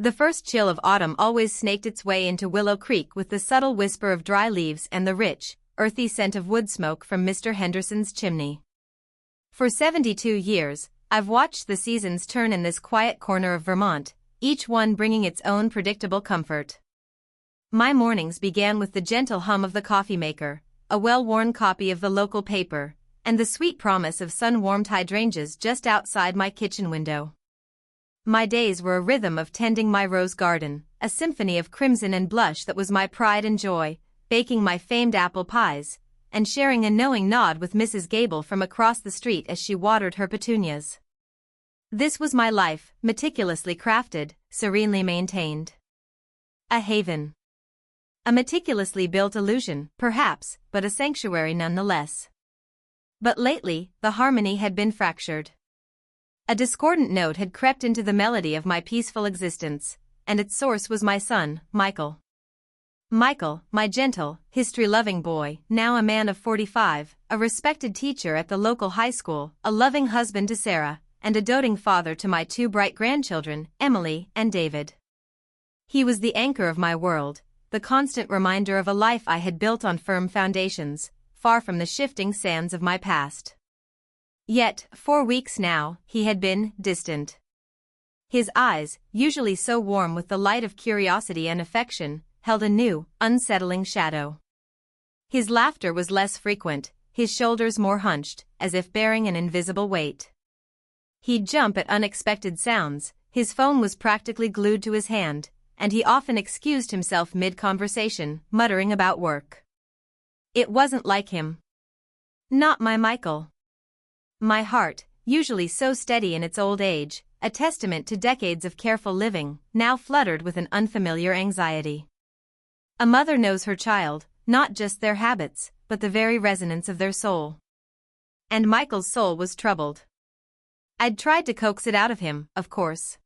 The first chill of autumn always snaked its way into Willow Creek with the subtle whisper of dry leaves and the rich, earthy scent of wood smoke from Mr. Henderson's chimney. For 72 years, I've watched the seasons turn in this quiet corner of Vermont, each one bringing its own predictable comfort. My mornings began with the gentle hum of the coffee maker, a well-worn copy of the local paper, and the sweet promise of sun-warmed hydrangeas just outside my kitchen window. My days were a rhythm of tending my rose garden, a symphony of crimson and blush that was my pride and joy, baking my famed apple pies, and sharing a knowing nod with Mrs. Gable from across the street as she watered her petunias. This was my life, meticulously crafted, serenely maintained. A haven. A meticulously built illusion, perhaps, but a sanctuary nonetheless. But lately, the harmony had been fractured. A discordant note had crept into the melody of my peaceful existence, and its source was my son, Michael. Michael, my gentle, history-loving boy, now a man of 45, a respected teacher at the local high school, a loving husband to Sarah, and a doting father to my two bright grandchildren, Emily and David. He was the anchor of my world, the constant reminder of a life I had built on firm foundations, far from the shifting sands of my past. Yet, 4 weeks now, he had been distant. His eyes, usually so warm with the light of curiosity and affection, held a new, unsettling shadow. His laughter was less frequent, his shoulders more hunched, as if bearing an invisible weight. He'd jump at unexpected sounds, his phone was practically glued to his hand, and he often excused himself mid-conversation, muttering about work. It wasn't like him. Not my Michael. My heart, usually so steady in its old age, a testament to decades of careful living, now fluttered with an unfamiliar anxiety. A mother knows her child, not just their habits, but the very resonance of their soul. And Michael's soul was troubled. I'd tried to coax it out of him, of course.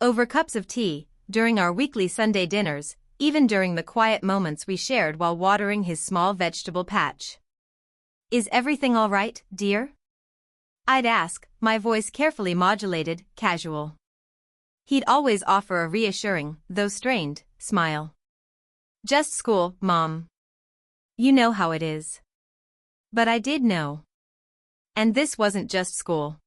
Over cups of tea, during our weekly Sunday dinners, even during the quiet moments we shared while watering his small vegetable patch. "Is everything all right, dear?" I'd ask, my voice carefully modulated, casual. He'd always offer a reassuring, though strained, smile. "Just school, Mom. You know how it is." But I did know. And this wasn't just school.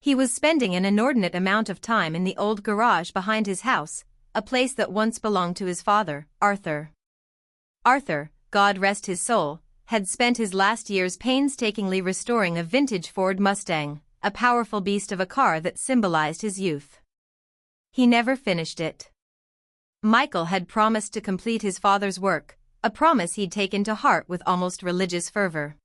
He was spending an inordinate amount of time in the old garage behind his house, a place that once belonged to his father, Arthur. Arthur, God rest his soul, had spent his last years painstakingly restoring a vintage Ford Mustang, a powerful beast of a car that symbolized his youth. He never finished it. Michael had promised to complete his father's work, a promise he'd taken to heart with almost religious fervor.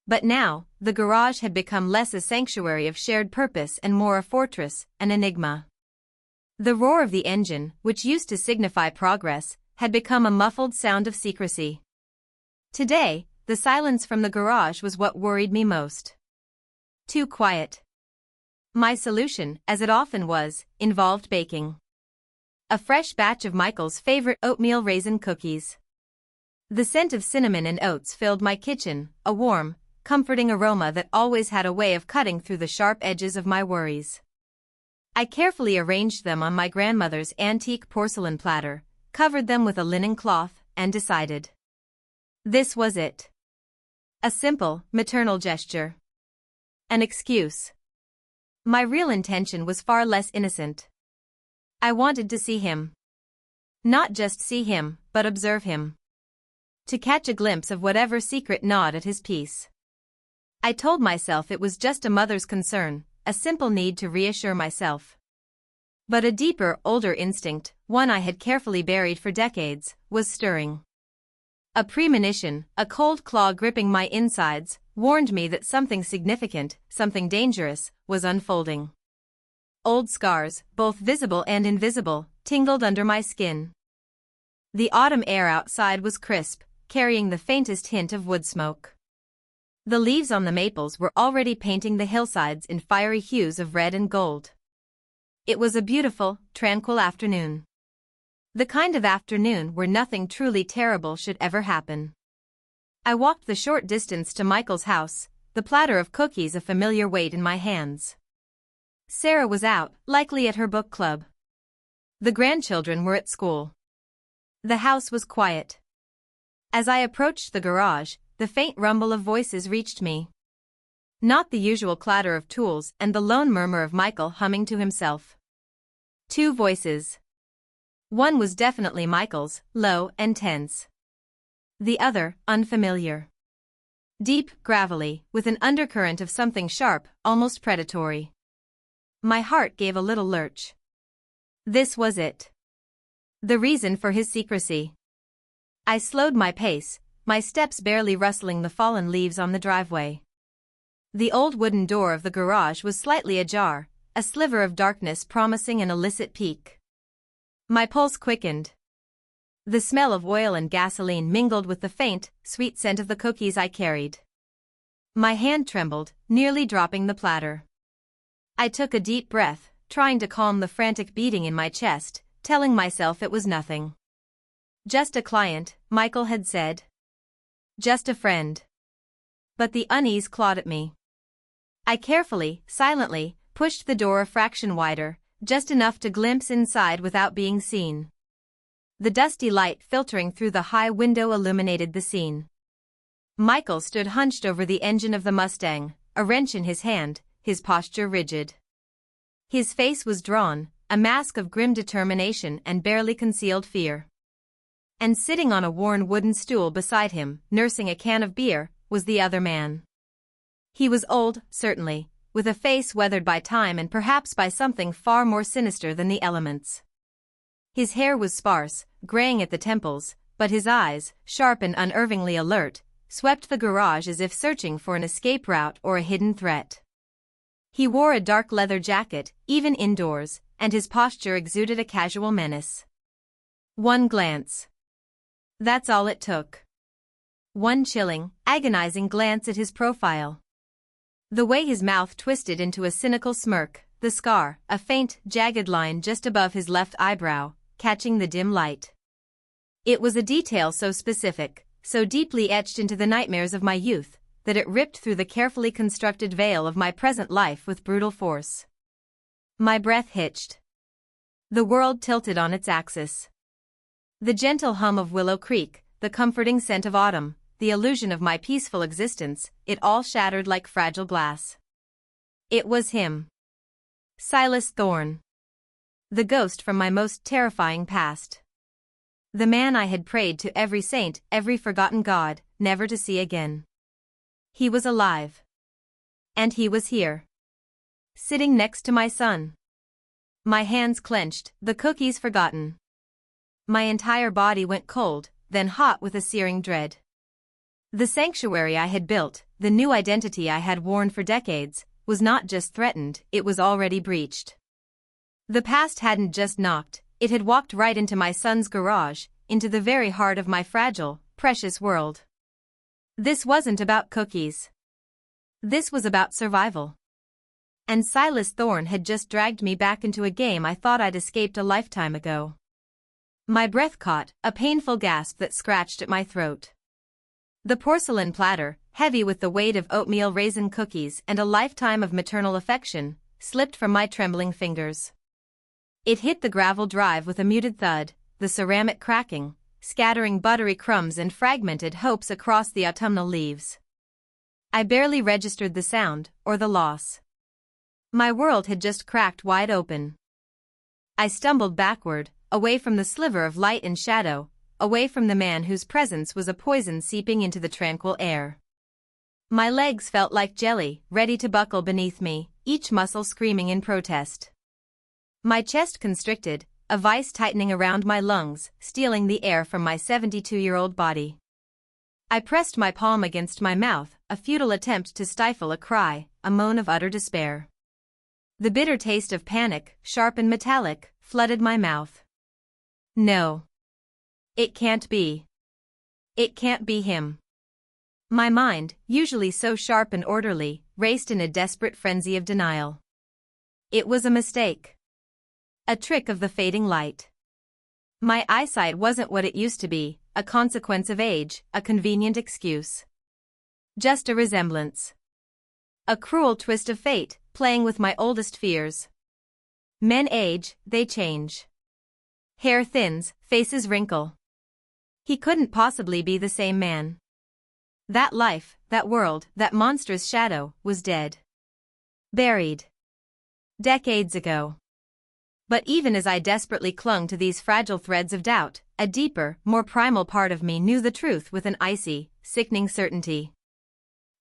But now, the garage had become less a sanctuary of shared purpose and more a fortress, an enigma. The roar of the engine, which used to signify progress, had become a muffled sound of secrecy. Today, the silence from the garage was what worried me most. Too quiet. My solution, as it often was, involved baking. A fresh batch of Michael's favorite oatmeal raisin cookies. The scent of cinnamon and oats filled my kitchen, a warm, comforting aroma that always had a way of cutting through the sharp edges of my worries. I carefully arranged them on my grandmother's antique porcelain platter, covered them with a linen cloth, and decided. This was it. A simple, maternal gesture. An excuse. My real intention was far less innocent. I wanted to see him. Not just see him, but observe him. To catch a glimpse of whatever secret gnawed at his peace. I told myself it was just a mother's concern, a simple need to reassure myself. But a deeper, older instinct, one I had carefully buried for decades, was stirring. A premonition, a cold claw gripping my insides, warned me that something significant, something dangerous, was unfolding. Old scars, both visible and invisible, tingled under my skin. The autumn air outside was crisp, carrying the faintest hint of wood smoke. The leaves on the maples were already painting the hillsides in fiery hues of red and gold. It was a beautiful, tranquil afternoon. The kind of afternoon where nothing truly terrible should ever happen. I walked the short distance to Michael's house, the platter of cookies a familiar weight in my hands. Sarah was out, likely at her book club. The grandchildren were at school. The house was quiet. As I approached the garage, the faint rumble of voices reached me. Not the usual clatter of tools and the lone murmur of Michael humming to himself. Two voices. One was definitely Michael's, low and tense. The other, unfamiliar. Deep, gravelly, with an undercurrent of something sharp, almost predatory. My heart gave a little lurch. This was it. The reason for his secrecy. I slowed my pace, my steps barely rustling the fallen leaves on the driveway. The old wooden door of the garage was slightly ajar, a sliver of darkness promising an illicit peek. My pulse quickened. The smell of oil and gasoline mingled with the faint, sweet scent of the cookies I carried. My hand trembled, nearly dropping the platter. I took a deep breath, trying to calm the frantic beating in my chest, telling myself it was nothing. Just a client, Michael had said. Just a friend. But the unease clawed at me. I carefully, silently, pushed the door a fraction wider, just enough to glimpse inside without being seen. The dusty light filtering through the high window illuminated the scene. Michael stood hunched over the engine of the Mustang, a wrench in his hand, his posture rigid. His face was drawn, a mask of grim determination and barely concealed fear. And sitting on a worn wooden stool beside him, nursing a can of beer, was the other man. He was old, certainly, with a face weathered by time and perhaps by something far more sinister than the elements. His hair was sparse, graying at the temples, but his eyes, sharp and unervingly alert, swept the garage as if searching for an escape route or a hidden threat. He wore a dark leather jacket, even indoors, and his posture exuded a casual menace. One glance. That's all it took. One chilling, agonizing glance at his profile. The way his mouth twisted into a cynical smirk, the scar, a faint, jagged line just above his left eyebrow, catching the dim light. It was a detail so specific, so deeply etched into the nightmares of my youth, that it ripped through the carefully constructed veil of my present life with brutal force. My breath hitched. The world tilted on its axis. The gentle hum of Willow Creek, the comforting scent of autumn, the illusion of my peaceful existence, it all shattered like fragile glass. It was him. Silas Thorne. The ghost from my most terrifying past. The man I had prayed to every saint, every forgotten god, never to see again. He was alive. And he was here. Sitting next to my son. My hands clenched, the cookies forgotten. My entire body went cold, then hot with a searing dread. The sanctuary I had built, the new identity I had worn for decades, was not just threatened, it was already breached. The past hadn't just knocked, it had walked right into my son's garage, into the very heart of my fragile, precious world. This wasn't about cookies. This was about survival. And Silas Thorne had just dragged me back into a game I thought I'd escaped a lifetime ago. My breath caught, a painful gasp that scratched at my throat. The porcelain platter, heavy with the weight of oatmeal raisin cookies and a lifetime of maternal affection, slipped from my trembling fingers. It hit the gravel drive with a muted thud, the ceramic cracking, scattering buttery crumbs and fragmented hopes across the autumnal leaves. I barely registered the sound, or the loss. My world had just cracked wide open. I stumbled backward, away from the sliver of light and shadow, away from the man whose presence was a poison seeping into the tranquil air. My legs felt like jelly, ready to buckle beneath me, each muscle screaming in protest. My chest constricted, a vice tightening around my lungs, stealing the air from my 72-year-old body. I pressed my palm against my mouth, a futile attempt to stifle a cry, a moan of utter despair. The bitter taste of panic, sharp and metallic, flooded my mouth. No. It can't be. It can't be him. My mind, usually so sharp and orderly, raced in a desperate frenzy of denial. It was a mistake. A trick of the fading light. My eyesight wasn't what it used to be, a consequence of age, a convenient excuse. Just a resemblance. A cruel twist of fate, playing with my oldest fears. Men age, they change. Hair thins, faces wrinkle. He couldn't possibly be the same man. That life, that world, that monstrous shadow, was dead. Buried. Decades ago. But even as I desperately clung to these fragile threads of doubt, a deeper, more primal part of me knew the truth with an icy, sickening certainty.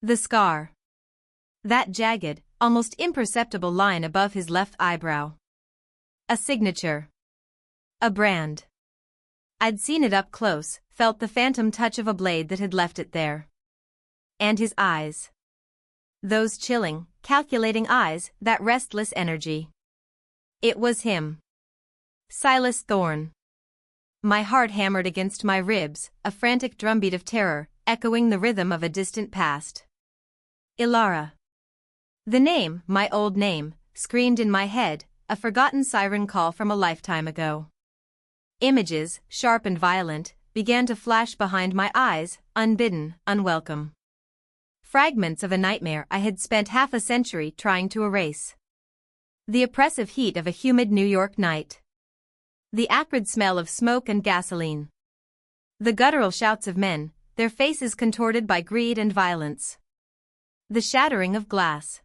The scar. That jagged, almost imperceptible line above his left eyebrow. A signature. A brand. I'd seen it up close, felt the phantom touch of a blade that had left it there. And his eyes. Those chilling, calculating eyes, that restless energy. It was him. Silas Thorne. My heart hammered against my ribs, a frantic drumbeat of terror, echoing the rhythm of a distant past. Ilara. The name, my old name, screamed in my head, a forgotten siren call from a lifetime ago. Images, sharp and violent, began to flash behind my eyes, unbidden, unwelcome. Fragments of a nightmare I had spent half a century trying to erase. The oppressive heat of a humid New York night. The acrid smell of smoke and gasoline. The guttural shouts of men, their faces contorted by greed and violence. The shattering of glass.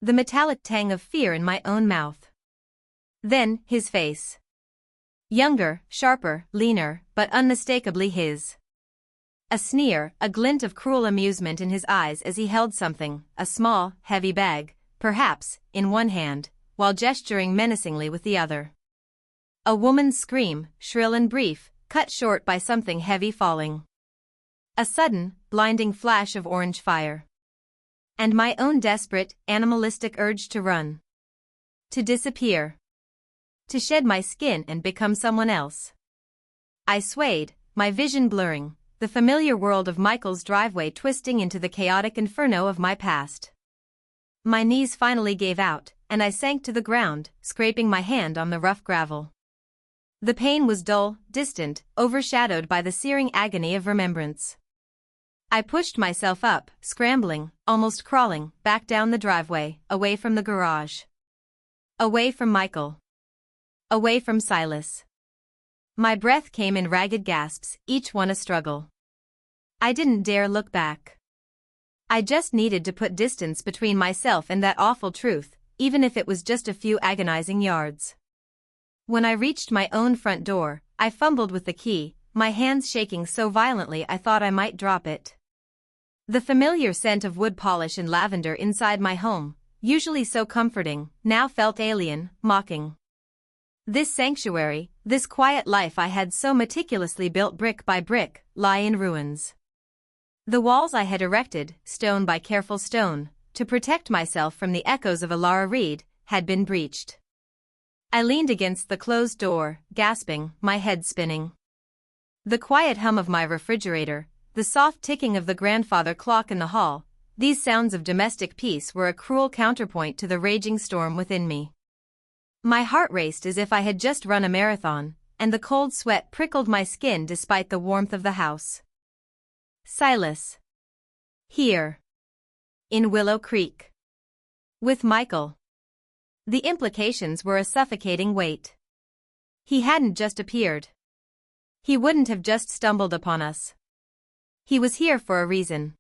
The metallic tang of fear in my own mouth. Then, his face. Younger, sharper, leaner, but unmistakably his. A sneer, a glint of cruel amusement in his eyes as he held something, a small, heavy bag, perhaps, in one hand, while gesturing menacingly with the other. A woman's scream, shrill and brief, cut short by something heavy falling. A sudden, blinding flash of orange fire. And my own desperate, animalistic urge to run. To disappear. To shed my skin and become someone else. I swayed, my vision blurring, the familiar world of Michael's driveway twisting into the chaotic inferno of my past. My knees finally gave out, and I sank to the ground, scraping my hand on the rough gravel. The pain was dull, distant, overshadowed by the searing agony of remembrance. I pushed myself up, scrambling, almost crawling, back down the driveway, away from the garage. Away from Michael. Away from Silas. My breath came in ragged gasps, each one a struggle. I didn't dare look back. I just needed to put distance between myself and that awful truth, even if it was just a few agonizing yards. When I reached my own front door, I fumbled with the key, my hands shaking so violently I thought I might drop it. The familiar scent of wood polish and lavender inside my home, usually so comforting, now felt alien, mocking. This sanctuary, this quiet life I had so meticulously built brick by brick, lie in ruins. The walls I had erected, stone by careful stone, to protect myself from the echoes of Ilara Reed, had been breached. I leaned against the closed door, gasping, my head spinning. The quiet hum of my refrigerator, the soft ticking of the grandfather clock in the hall, these sounds of domestic peace were a cruel counterpoint to the raging storm within me. My heart raced as if I had just run a marathon, and the cold sweat prickled my skin despite the warmth of the house. Silas. Here. In Willow Creek. With Michael. The implications were a suffocating weight. He hadn't just appeared. He wouldn't have just stumbled upon us. He was here for a reason.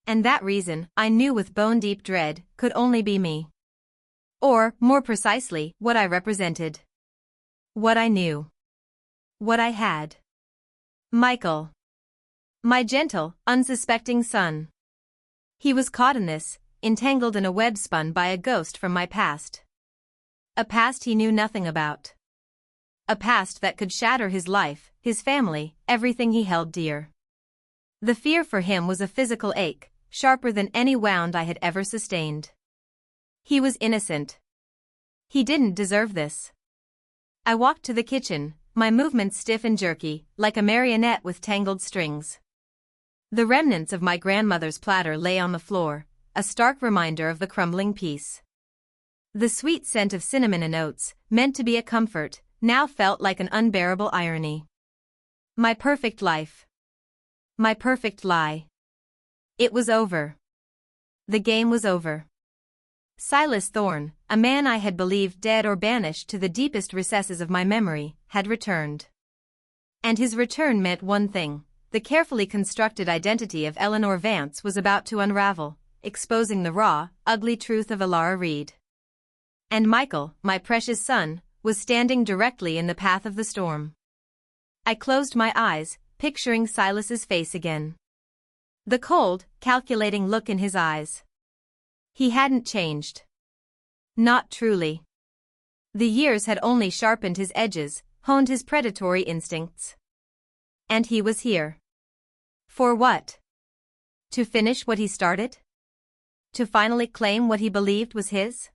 And that reason, I knew with bone-deep dread, could only be me. Or, more precisely, what I represented. What I knew. What I had. Michael. My gentle, unsuspecting son. He was caught in this, entangled in a web spun by a ghost from my past. A past he knew nothing about. A past that could shatter his life, his family, everything he held dear. The fear for him was a physical ache, sharper than any wound I had ever sustained. He was innocent. He didn't deserve this. I walked to the kitchen, my movements stiff and jerky, like a marionette with tangled strings. The remnants of my grandmother's platter lay on the floor, a stark reminder of the crumbling piece. The sweet scent of cinnamon and oats, meant to be a comfort, now felt like an unbearable irony. My perfect life. My perfect lie. It was over. The game was over. Silas Thorne, a man I had believed dead or banished to the deepest recesses of my memory, had returned. And his return meant one thing: the carefully constructed identity of Eleanor Vance was about to unravel, exposing the raw, ugly truth of Elara Reed. And Michael, my precious son, was standing directly in the path of the storm. I closed my eyes, picturing Silas's face again. The cold, calculating look in his eyes. He hadn't changed. Not truly. The years had only sharpened his edges, honed his predatory instincts. And he was here. For what? To finish what he started? To finally claim what he believed was his?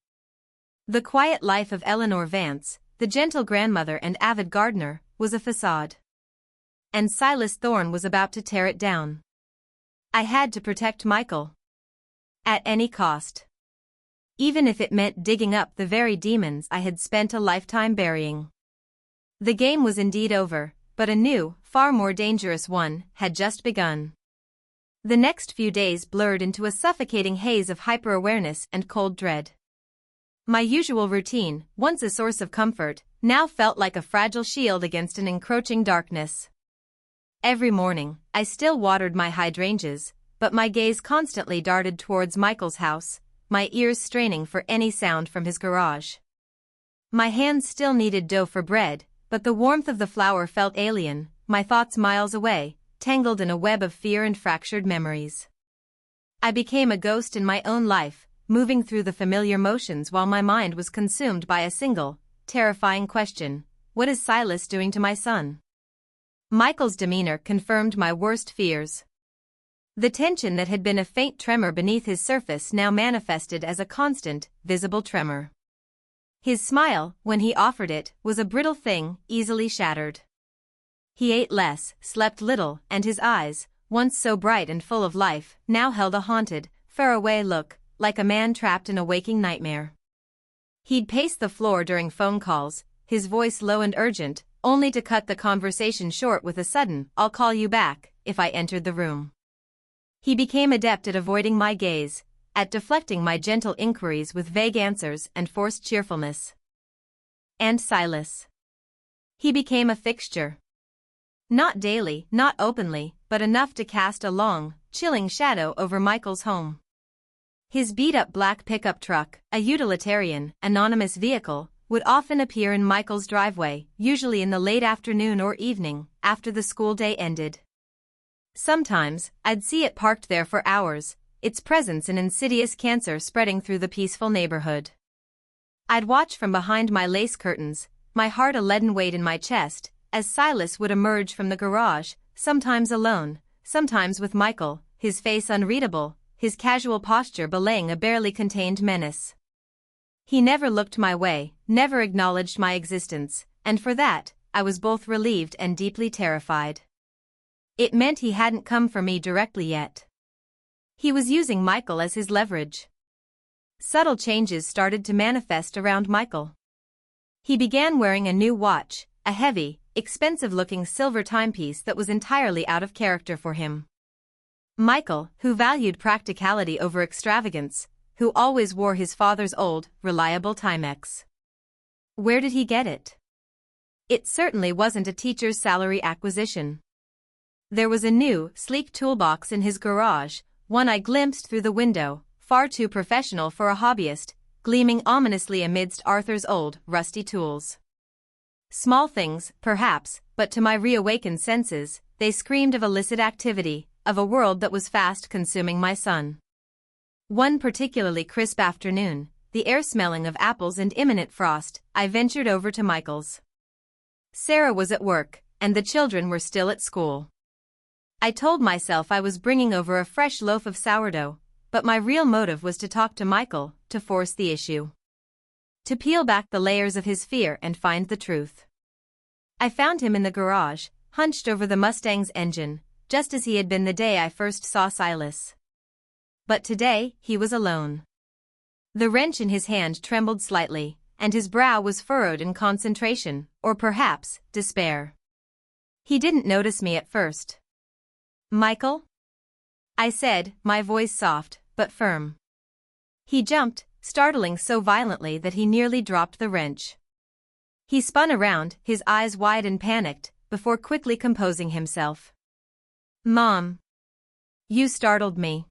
The quiet life of Eleanor Vance, the gentle grandmother and avid gardener, was a facade. And Silas Thorne was about to tear it down. I had to protect Michael. At any cost. Even if it meant digging up the very demons I had spent a lifetime burying. The game was indeed over, but a new, far more dangerous one had just begun. The next few days blurred into a suffocating haze of hyper-awareness and cold dread. My usual routine, once a source of comfort, now felt like a fragile shield against an encroaching darkness. Every morning, I still watered my hydrangeas, but my gaze constantly darted towards Michael's house, my ears straining for any sound from his garage. My hands still kneaded dough for bread, but the warmth of the flour felt alien, my thoughts miles away, tangled in a web of fear and fractured memories. I became a ghost in my own life, moving through the familiar motions while my mind was consumed by a single, terrifying question: what is Silas doing to my son? Michael's demeanor confirmed my worst fears. The tension that had been a faint tremor beneath his surface now manifested as a constant, visible tremor. His smile, when he offered it, was a brittle thing, easily shattered. He ate less, slept little, and his eyes, once so bright and full of life, now held a haunted, faraway look, like a man trapped in a waking nightmare. He'd pace the floor during phone calls, his voice low and urgent, only to cut the conversation short with a sudden, "I'll call you back," if I entered the room. He became adept at avoiding my gaze, at deflecting my gentle inquiries with vague answers and forced cheerfulness. And Silas. He became a fixture. Not daily, not openly, but enough to cast a long, chilling shadow over Michael's home. His beat-up black pickup truck, a utilitarian, anonymous vehicle, would often appear in Michael's driveway, usually in the late afternoon or evening, after the school day ended. Sometimes, I'd see it parked there for hours, its presence an insidious cancer spreading through the peaceful neighborhood. I'd watch from behind my lace curtains, my heart a leaden weight in my chest, as Silas would emerge from the garage, sometimes alone, sometimes with Michael, his face unreadable, his casual posture belaying a barely contained menace. He never looked my way, never acknowledged my existence, and for that, I was both relieved and deeply terrified. It meant he hadn't come for me directly yet. He was using Michael as his leverage. Subtle changes started to manifest around Michael. He began wearing a new watch, a heavy, expensive-looking silver timepiece that was entirely out of character for him. Michael, who valued practicality over extravagance, who always wore his father's old, reliable Timex. Where did he get it? It certainly wasn't a teacher's salary acquisition. There was a new, sleek toolbox in his garage, one I glimpsed through the window, far too professional for a hobbyist, gleaming ominously amidst Arthur's old, rusty tools. Small things, perhaps, but to my reawakened senses, they screamed of illicit activity, of a world that was fast consuming my son. One particularly crisp afternoon, the air smelling of apples and imminent frost, I ventured over to Michael's. Sarah was at work, and the children were still at school. I told myself I was bringing over a fresh loaf of sourdough, but my real motive was to talk to Michael, to force the issue. To peel back the layers of his fear and find the truth. I found him in the garage, hunched over the Mustang's engine, just as he had been the day I first saw Silas. But today, he was alone. The wrench in his hand trembled slightly, and his brow was furrowed in concentration, or perhaps, despair. He didn't notice me at first. "Michael?" I said, my voice soft, but firm. He jumped, startling so violently that he nearly dropped the wrench. He spun around, his eyes wide and panicked, before quickly composing himself. "Mom. You startled me."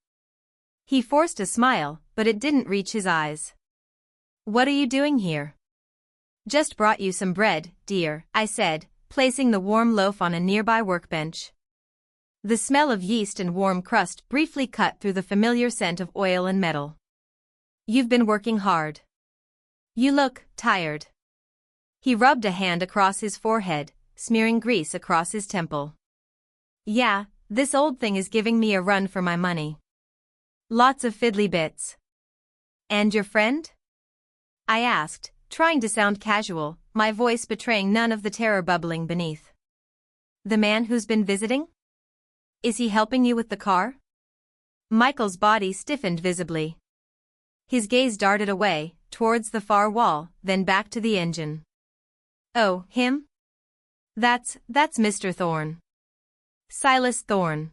He forced a smile, but it didn't reach his eyes. "What are you doing here?" "Just brought you some bread, dear," I said, placing the warm loaf on a nearby workbench. The smell of yeast and warm crust briefly cut through the familiar scent of oil and metal. "You've been working hard. You look tired." He rubbed a hand across his forehead, smearing grease across his temple. "Yeah, this old thing is giving me a run for my money. Lots of fiddly bits." "And your friend?" I asked, trying to sound casual, my voice betraying none of the terror bubbling beneath. "The man who's been visiting? Is he helping you with the car?" Michael's body stiffened visibly. His gaze darted away, towards the far wall, then back to the engine. "Oh, him? That's Mr. Thorne. Silas Thorne.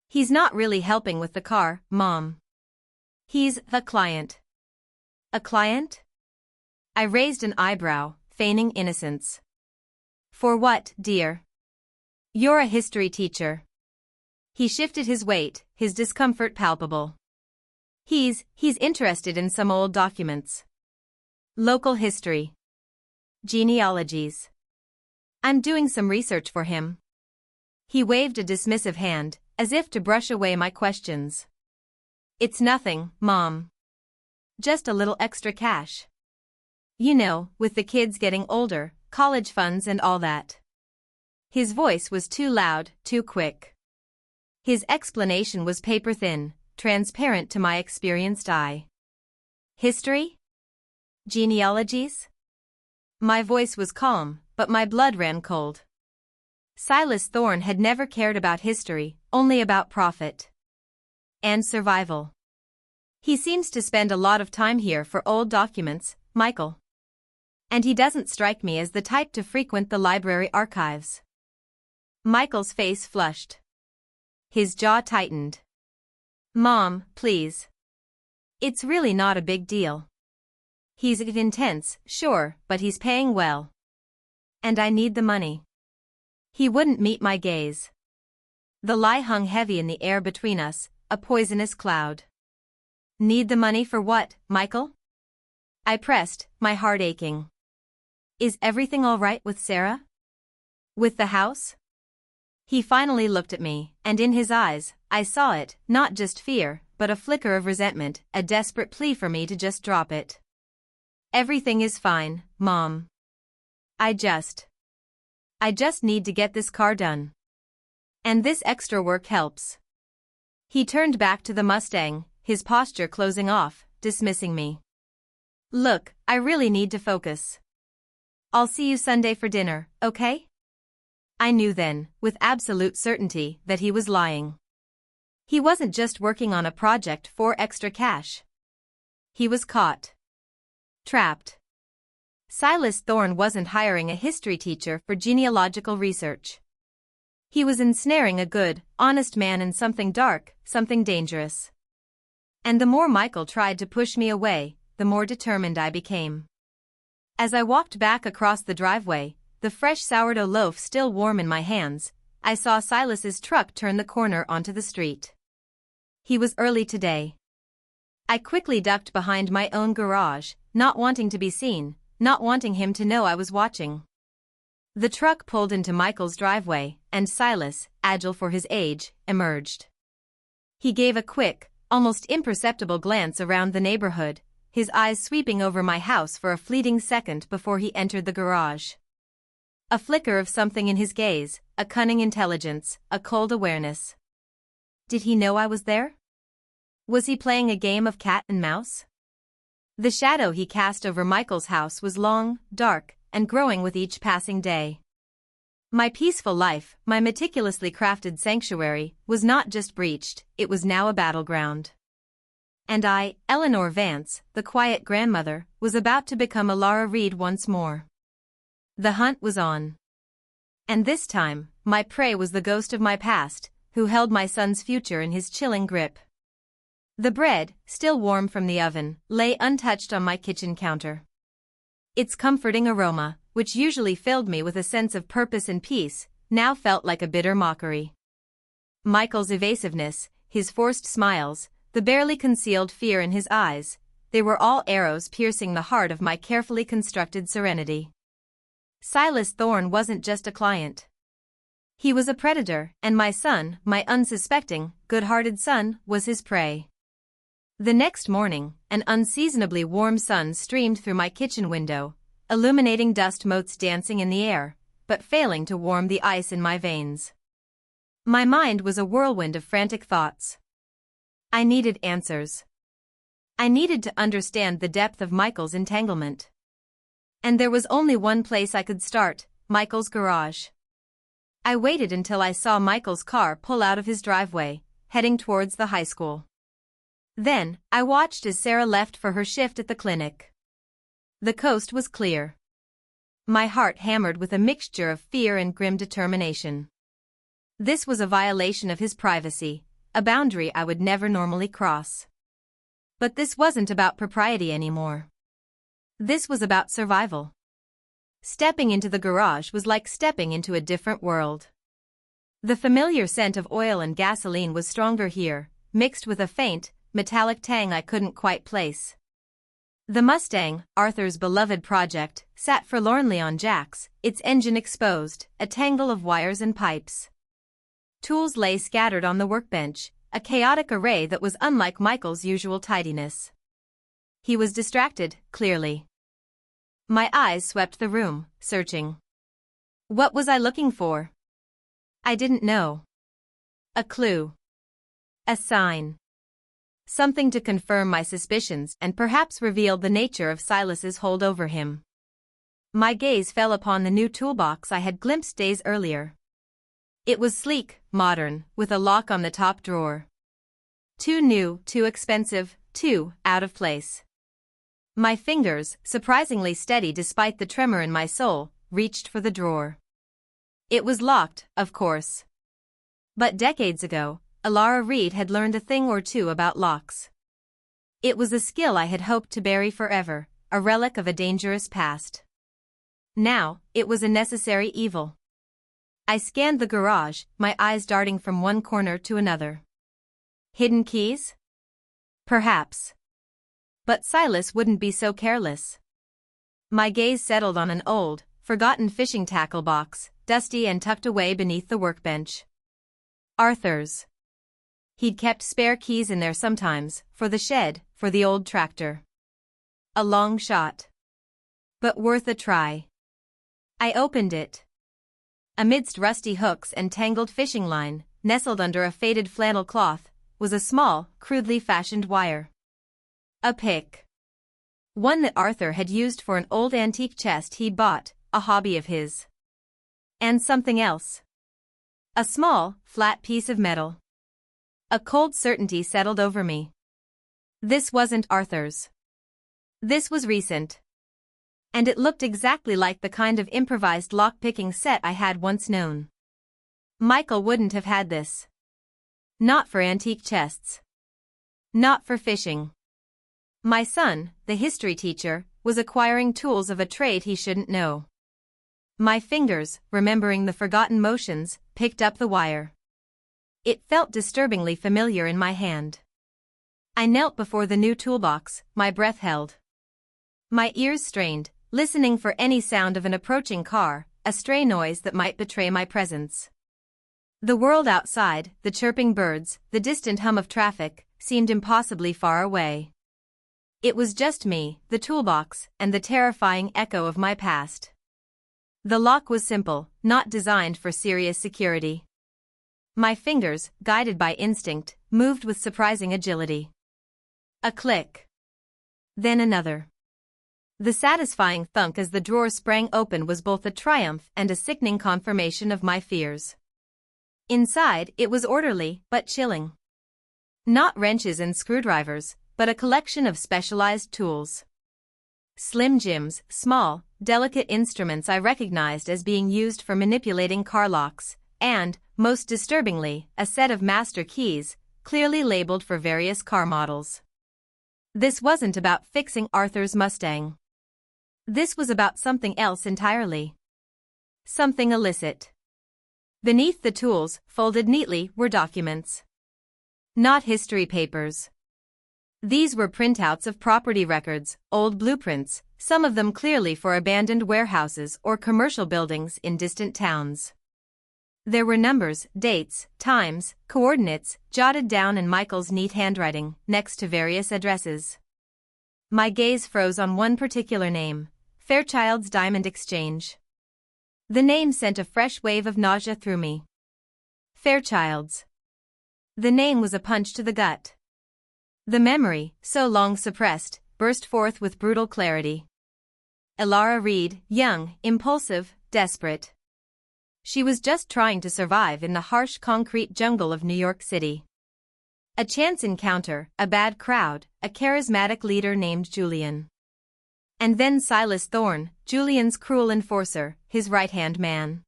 He's not really helping with the car, Mom. He's a client." "A client?" I raised an eyebrow, feigning innocence. "For what, dear?" "You're a history teacher." He shifted his weight, his discomfort palpable. He's interested in some old documents. Local history. Genealogies. I'm doing some research for him." He waved a dismissive hand, as if to brush away my questions. "It's nothing, Mom. Just a little extra cash. You know, with the kids getting older, college funds and all that." His voice was too loud, too quick. His explanation was paper-thin, transparent to my experienced eye. "History? Genealogies?" My voice was calm, but my blood ran cold. Silas Thorne had never cared about history, only about profit. And survival. "He seems to spend a lot of time here for old documents, Michael. And he doesn't strike me as the type to frequent the library archives." Michael's face flushed. His jaw tightened. "Mom, please. It's really not a big deal. He's intense, sure, but he's paying well. And I need the money." He wouldn't meet my gaze. The lie hung heavy in the air between us, a poisonous cloud. "Need the money for what, Michael?" I pressed, my heart aching. "Is everything all right with Sarah? With the house?" He finally looked at me, and in his eyes, I saw it, not just fear, but a flicker of resentment, a desperate plea for me to just drop it. "Everything is fine, Mom. I just need to get this car done. And this extra work helps." He turned back to the Mustang, his posture closing off, dismissing me. "Look, I really need to focus. I'll see you Sunday for dinner, okay?" I knew then, with absolute certainty, that he was lying. He wasn't just working on a project for extra cash. He was caught. Trapped. Silas Thorne wasn't hiring a history teacher for genealogical research. He was ensnaring a good, honest man in something dark, something dangerous. And the more Michael tried to push me away, the more determined I became. As I walked back across the driveway, the fresh sourdough loaf still warm in my hands, I saw Silas's truck turn the corner onto the street. He was early today. I quickly ducked behind my own garage, not wanting to be seen, not wanting him to know I was watching. The truck pulled into Michael's driveway, and Silas, agile for his age, emerged. He gave a quick, almost imperceptible glance around the neighborhood, his eyes sweeping over my house for a fleeting second before he entered the garage. A flicker of something in his gaze, a cunning intelligence, a cold awareness. Did he know I was there? Was he playing a game of cat and mouse? The shadow he cast over Michael's house was long, dark, and growing with each passing day. My peaceful life, my meticulously crafted sanctuary, was not just breached, it was now a battleground. And I, Eleanor Vance, the quiet grandmother, was about to become a Lara Reed once more. The hunt was on. And this time, my prey was the ghost of my past, who held my son's future in his chilling grip. The bread, still warm from the oven, lay untouched on my kitchen counter. Its comforting aroma, which usually filled me with a sense of purpose and peace, now felt like a bitter mockery. Michael's evasiveness, his forced smiles, the barely concealed fear in his eyes, they were all arrows piercing the heart of my carefully constructed serenity. Silas Thorne wasn't just a client. He was a predator, and my son, my unsuspecting, good-hearted son, was his prey. The next morning, an unseasonably warm sun streamed through my kitchen window, illuminating dust motes dancing in the air, but failing to warm the ice in my veins. My mind was a whirlwind of frantic thoughts. I needed answers. I needed to understand the depth of Michael's entanglement. And there was only one place I could start, Michael's garage. I waited until I saw Michael's car pull out of his driveway, heading towards the high school. Then, I watched as Sarah left for her shift at the clinic. The coast was clear. My heart hammered with a mixture of fear and grim determination. This was a violation of his privacy, a boundary I would never normally cross. But this wasn't about propriety anymore. This was about survival. Stepping into the garage was like stepping into a different world. The familiar scent of oil and gasoline was stronger here, mixed with a faint, metallic tang I couldn't quite place. The Mustang, Arthur's beloved project, sat forlornly on jacks, its engine exposed, a tangle of wires and pipes. Tools lay scattered on the workbench, a chaotic array that was unlike Michael's usual tidiness. He was distracted, clearly. My eyes swept the room, searching. What was I looking for? I didn't know. A clue. A sign. Something to confirm my suspicions and perhaps reveal the nature of Silas's hold over him. My gaze fell upon the new toolbox I had glimpsed days earlier. It was sleek, modern, with a lock on the top drawer. Too new, too expensive, too out of place. My fingers, surprisingly steady despite the tremor in my soul, reached for the drawer. It was locked, of course. But decades ago, Alara Reed had learned a thing or two about locks. It was a skill I had hoped to bury forever, a relic of a dangerous past. Now, it was a necessary evil. I scanned the garage, my eyes darting from one corner to another. Hidden keys? Perhaps. But Silas wouldn't be so careless. My gaze settled on an old, forgotten fishing tackle box, dusty and tucked away beneath the workbench. Arthur's. He'd kept spare keys in there sometimes, for the shed, for the old tractor. A long shot. But worth a try. I opened it. Amidst rusty hooks and tangled fishing line, nestled under a faded flannel cloth, was a small, crudely fashioned wire. A pick. One that Arthur had used for an old antique chest he'd bought, a hobby of his. And something else. A small, flat piece of metal. A cold certainty settled over me. This wasn't Arthur's. This was recent. And it looked exactly like the kind of improvised lock-picking set I had once known. Michael wouldn't have had this. Not for antique chests. Not for fishing. My son, the history teacher, was acquiring tools of a trade he shouldn't know. My fingers, remembering the forgotten motions, picked up the wire. It felt disturbingly familiar in my hand. I knelt before the new toolbox, my breath held. My ears strained, listening for any sound of an approaching car, a stray noise that might betray my presence. The world outside, the chirping birds, the distant hum of traffic, seemed impossibly far away. It was just me, the toolbox, and the terrifying echo of my past. The lock was simple, not designed for serious security. My fingers, guided by instinct, moved with surprising agility. A click. Then another. The satisfying thunk as the drawer sprang open was both a triumph and a sickening confirmation of my fears. Inside, it was orderly, but chilling. Not wrenches and screwdrivers, but a collection of specialized tools. Slim Jims, small, delicate instruments I recognized as being used for manipulating car locks, and, most disturbingly, a set of master keys, clearly labeled for various car models. This wasn't about fixing Arthur's Mustang. This was about something else entirely. Something illicit. Beneath the tools, folded neatly, were documents. Not history papers. These were printouts of property records, old blueprints, some of them clearly for abandoned warehouses or commercial buildings in distant towns. There were numbers, dates, times, coordinates, jotted down in Michael's neat handwriting, next to various addresses. My gaze froze on one particular name, Fairchild's Diamond Exchange. The name sent a fresh wave of nausea through me. Fairchild's. The name was a punch to the gut. The memory, so long suppressed, burst forth with brutal clarity. Elara Reed, young, impulsive, desperate. She was just trying to survive in the harsh concrete jungle of New York City. A chance encounter, a bad crowd, a charismatic leader named Julian. And then Silas Thorne, Julian's cruel enforcer, his right-hand man.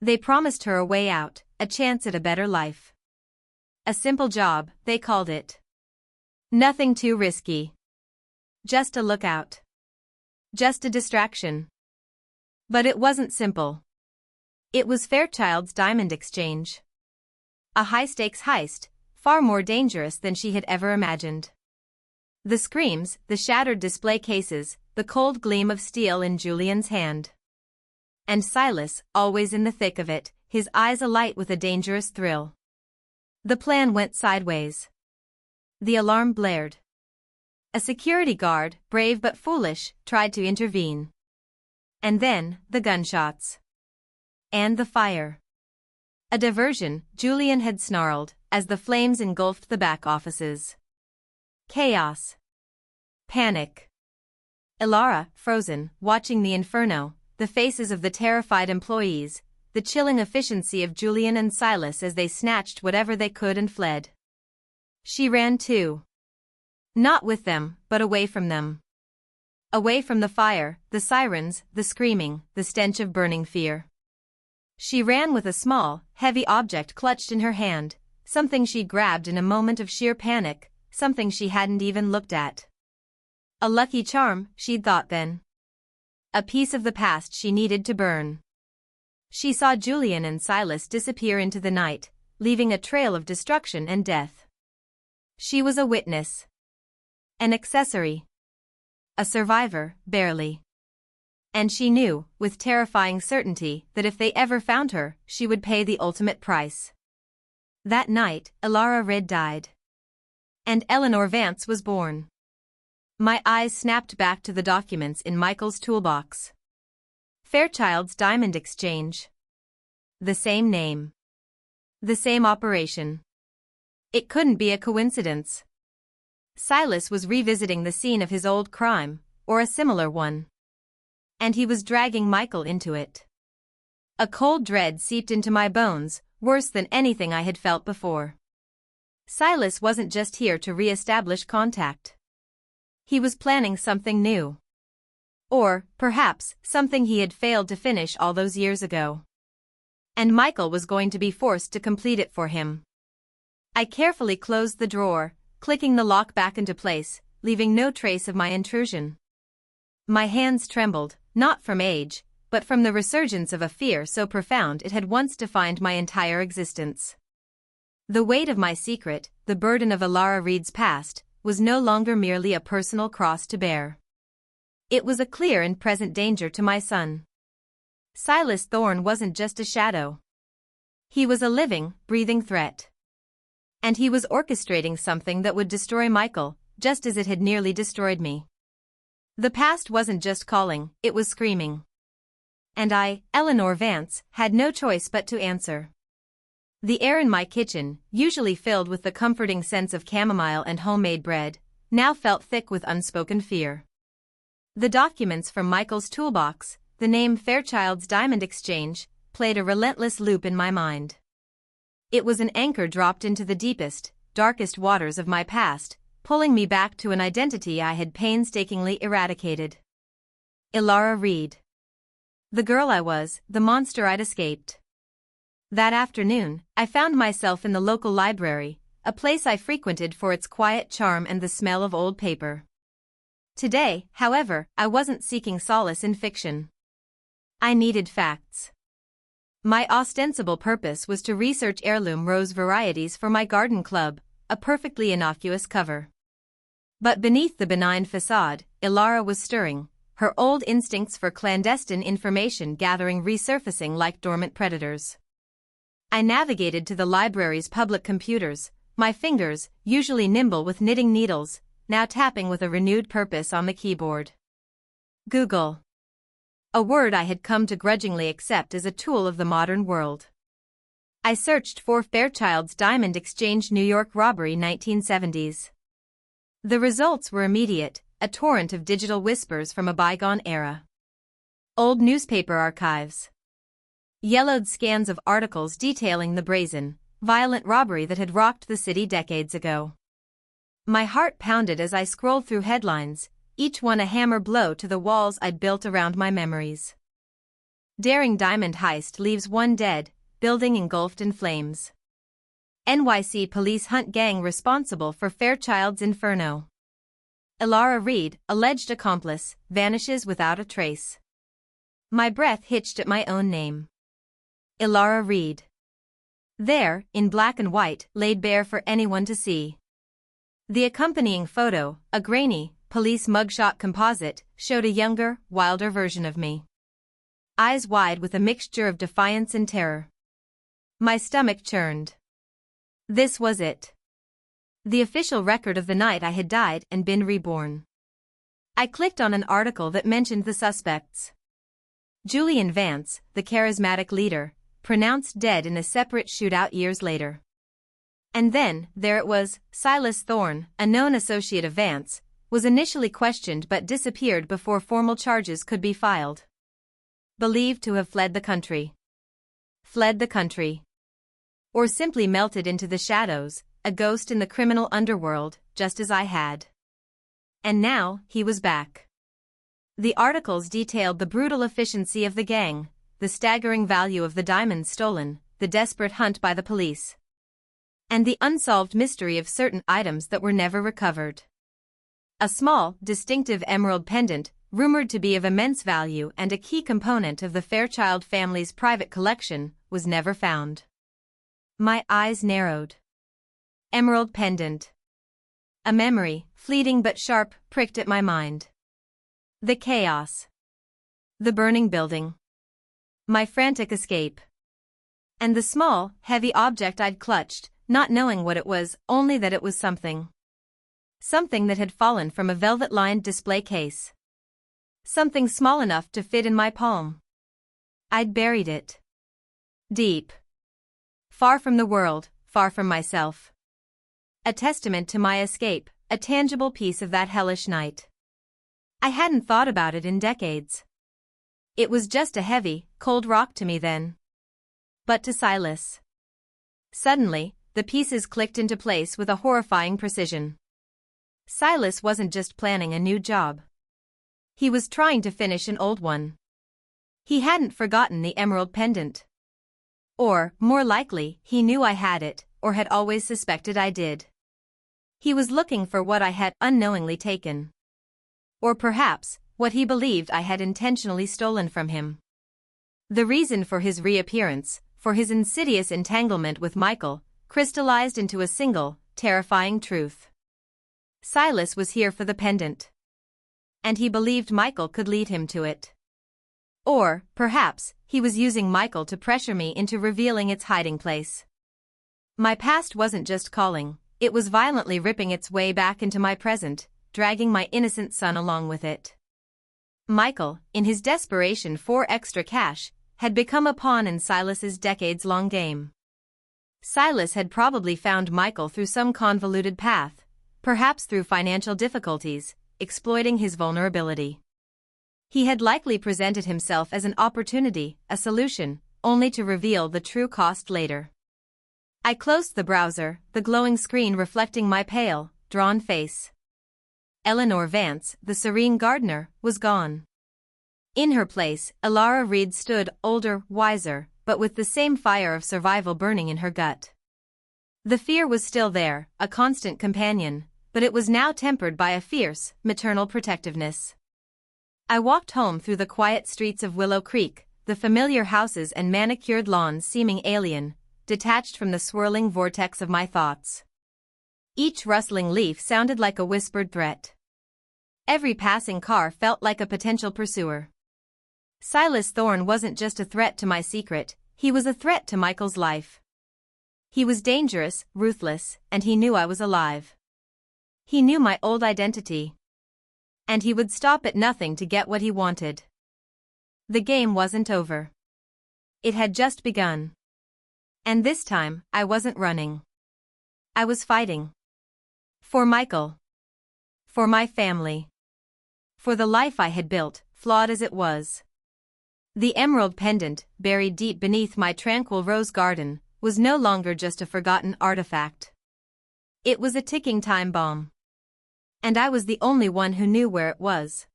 They promised her a way out, a chance at a better life. A simple job, they called it. Nothing too risky. Just a lookout. Just a distraction. But it wasn't simple. It was Fairchild's Diamond Exchange. A high-stakes heist, far more dangerous than she had ever imagined. The screams, the shattered display cases, the cold gleam of steel in Julian's hand. And Silas, always in the thick of it, his eyes alight with a dangerous thrill. The plan went sideways. The alarm blared. A security guard, brave but foolish, tried to intervene. And then, the gunshots. And the fire. A diversion, Julian had snarled, as the flames engulfed the back offices. Chaos. Panic. Elara, frozen, watching the inferno, the faces of the terrified employees, the chilling efficiency of Julian and Silas as they snatched whatever they could and fled. She ran too. Not with them, but away from them. Away from the fire, the sirens, the screaming, the stench of burning fear. She ran with a small, heavy object clutched in her hand, something she grabbed in a moment of sheer panic, something she hadn't even looked at. A lucky charm, she'd thought then. A piece of the past she needed to burn. She saw Julian and Silas disappear into the night, leaving a trail of destruction and death. She was a witness. An accessory. A survivor, barely. And she knew, with terrifying certainty, that if they ever found her, she would pay the ultimate price. That night, Elara Reed died. And Eleanor Vance was born. My eyes snapped back to the documents in Michael's toolbox. Fairchild's Diamond Exchange. The same name. The same operation. It couldn't be a coincidence. Silas was revisiting the scene of his old crime, or a similar one. And he was dragging Michael into it. A cold dread seeped into my bones, worse than anything I had felt before. Silas wasn't just here to re-establish contact. He was planning something new. Or, perhaps, something he had failed to finish all those years ago. And Michael was going to be forced to complete it for him. I carefully closed the drawer, clicking the lock back into place, leaving no trace of my intrusion. My hands trembled, not from age, but from the resurgence of a fear so profound it had once defined my entire existence. The weight of my secret, the burden of Elara Reed's past, was no longer merely a personal cross to bear. It was a clear and present danger to my son. Silas Thorne wasn't just a shadow. He was a living, breathing threat. And he was orchestrating something that would destroy Michael, just as it had nearly destroyed me. The past wasn't just calling, it was screaming. And I, Eleanor Vance, had no choice but to answer. The air in my kitchen, usually filled with the comforting scents of chamomile and homemade bread, now felt thick with unspoken fear. The documents from Michael's toolbox, the name Fairchild's Diamond Exchange, played a relentless loop in my mind. It was an anchor dropped into the deepest, darkest waters of my past, pulling me back to an identity I had painstakingly eradicated. Elara Reed. The girl I was, the monster I'd escaped. That afternoon, I found myself in the local library, a place I frequented for its quiet charm and the smell of old paper. Today, however, I wasn't seeking solace in fiction. I needed facts. My ostensible purpose was to research heirloom rose varieties for my garden club, a perfectly innocuous cover. But beneath the benign facade, Ilara was stirring, her old instincts for clandestine information gathering resurfacing like dormant predators. I navigated to the library's public computers, my fingers, usually nimble with knitting needles, now tapping with a renewed purpose on the keyboard. Google. A word I had come to grudgingly accept as a tool of the modern world. I searched for Fairchild's Diamond Exchange New York robbery 1970s. The results were immediate, a torrent of digital whispers from a bygone era. Old newspaper archives. Yellowed scans of articles detailing the brazen, violent robbery that had rocked the city decades ago. My heart pounded as I scrolled through headlines, each one a hammer blow to the walls I'd built around my memories. Daring diamond heist leaves one dead, building engulfed in flames. NYC police hunt gang responsible for Fairchild's inferno. Ilara Reid, alleged accomplice, vanishes without a trace. My breath hitched at my own name. Ilara Reid. There, in black and white, laid bare for anyone to see. The accompanying photo, a grainy, police mugshot composite, showed a younger, wilder version of me. Eyes wide with a mixture of defiance and terror. My stomach churned. This was it. The official record of the night I had died and been reborn. I clicked on an article that mentioned the suspects. Julian Vance, the charismatic leader, pronounced dead in a separate shootout years later. And then, there it was, Silas Thorne, a known associate of Vance, was initially questioned but disappeared before formal charges could be filed. Believed to have fled the country. Fled the country. Or simply melted into the shadows, a ghost in the criminal underworld, just as I had. And now, he was back. The articles detailed the brutal efficiency of the gang, the staggering value of the diamonds stolen, the desperate hunt by the police, and the unsolved mystery of certain items that were never recovered. A small, distinctive emerald pendant, rumored to be of immense value and a key component of the Fairchild family's private collection, was never found. My eyes narrowed. Emerald pendant. A memory, fleeting but sharp, pricked at my mind. The chaos. The burning building. My frantic escape. And the small, heavy object I'd clutched, not knowing what it was, only that it was something. Something that had fallen from a velvet-lined display case. Something small enough to fit in my palm. I'd buried it. Deep. Far from the world, far from myself. A testament to my escape, a tangible piece of that hellish night. I hadn't thought about it in decades. It was just a heavy, cold rock to me then. But to Silas. Suddenly, the pieces clicked into place with a horrifying precision. Silas wasn't just planning a new job. He was trying to finish an old one. He hadn't forgotten the emerald pendant. Or, more likely, he knew I had it, or had always suspected I did. He was looking for what I had unknowingly taken. Or perhaps, what he believed I had intentionally stolen from him. The reason for his reappearance, for his insidious entanglement with Michael, crystallized into a single, terrifying truth. Silas was here for the pendant. And he believed Michael could lead him to it. Or, perhaps, he was using Michael to pressure me into revealing its hiding place. My past wasn't just calling, it was violently ripping its way back into my present, dragging my innocent son along with it. Michael, in his desperation for extra cash, had become a pawn in Silas's decades-long game. Silas had probably found Michael through some convoluted path, perhaps through financial difficulties, exploiting his vulnerability. He had likely presented himself as an opportunity, a solution, only to reveal the true cost later. I closed the browser, the glowing screen reflecting my pale, drawn face. Eleanor Vance, the serene gardener, was gone. In her place, Ilara Reid stood, older, wiser, but with the same fire of survival burning in her gut. The fear was still there, a constant companion, but it was now tempered by a fierce, maternal protectiveness. I walked home through the quiet streets of Willow Creek, the familiar houses and manicured lawns seeming alien, detached from the swirling vortex of my thoughts. Each rustling leaf sounded like a whispered threat. Every passing car felt like a potential pursuer. Silas Thorne wasn't just a threat to my secret, he was a threat to Michael's life. He was dangerous, ruthless, and he knew I was alive. He knew my old identity. And he would stop at nothing to get what he wanted. The game wasn't over. It had just begun. And this time, I wasn't running. I was fighting. For Michael. For my family. For the life I had built, flawed as it was. The emerald pendant, buried deep beneath my tranquil rose garden, was no longer just a forgotten artifact. It was a ticking time bomb. And I was the only one who knew where it was.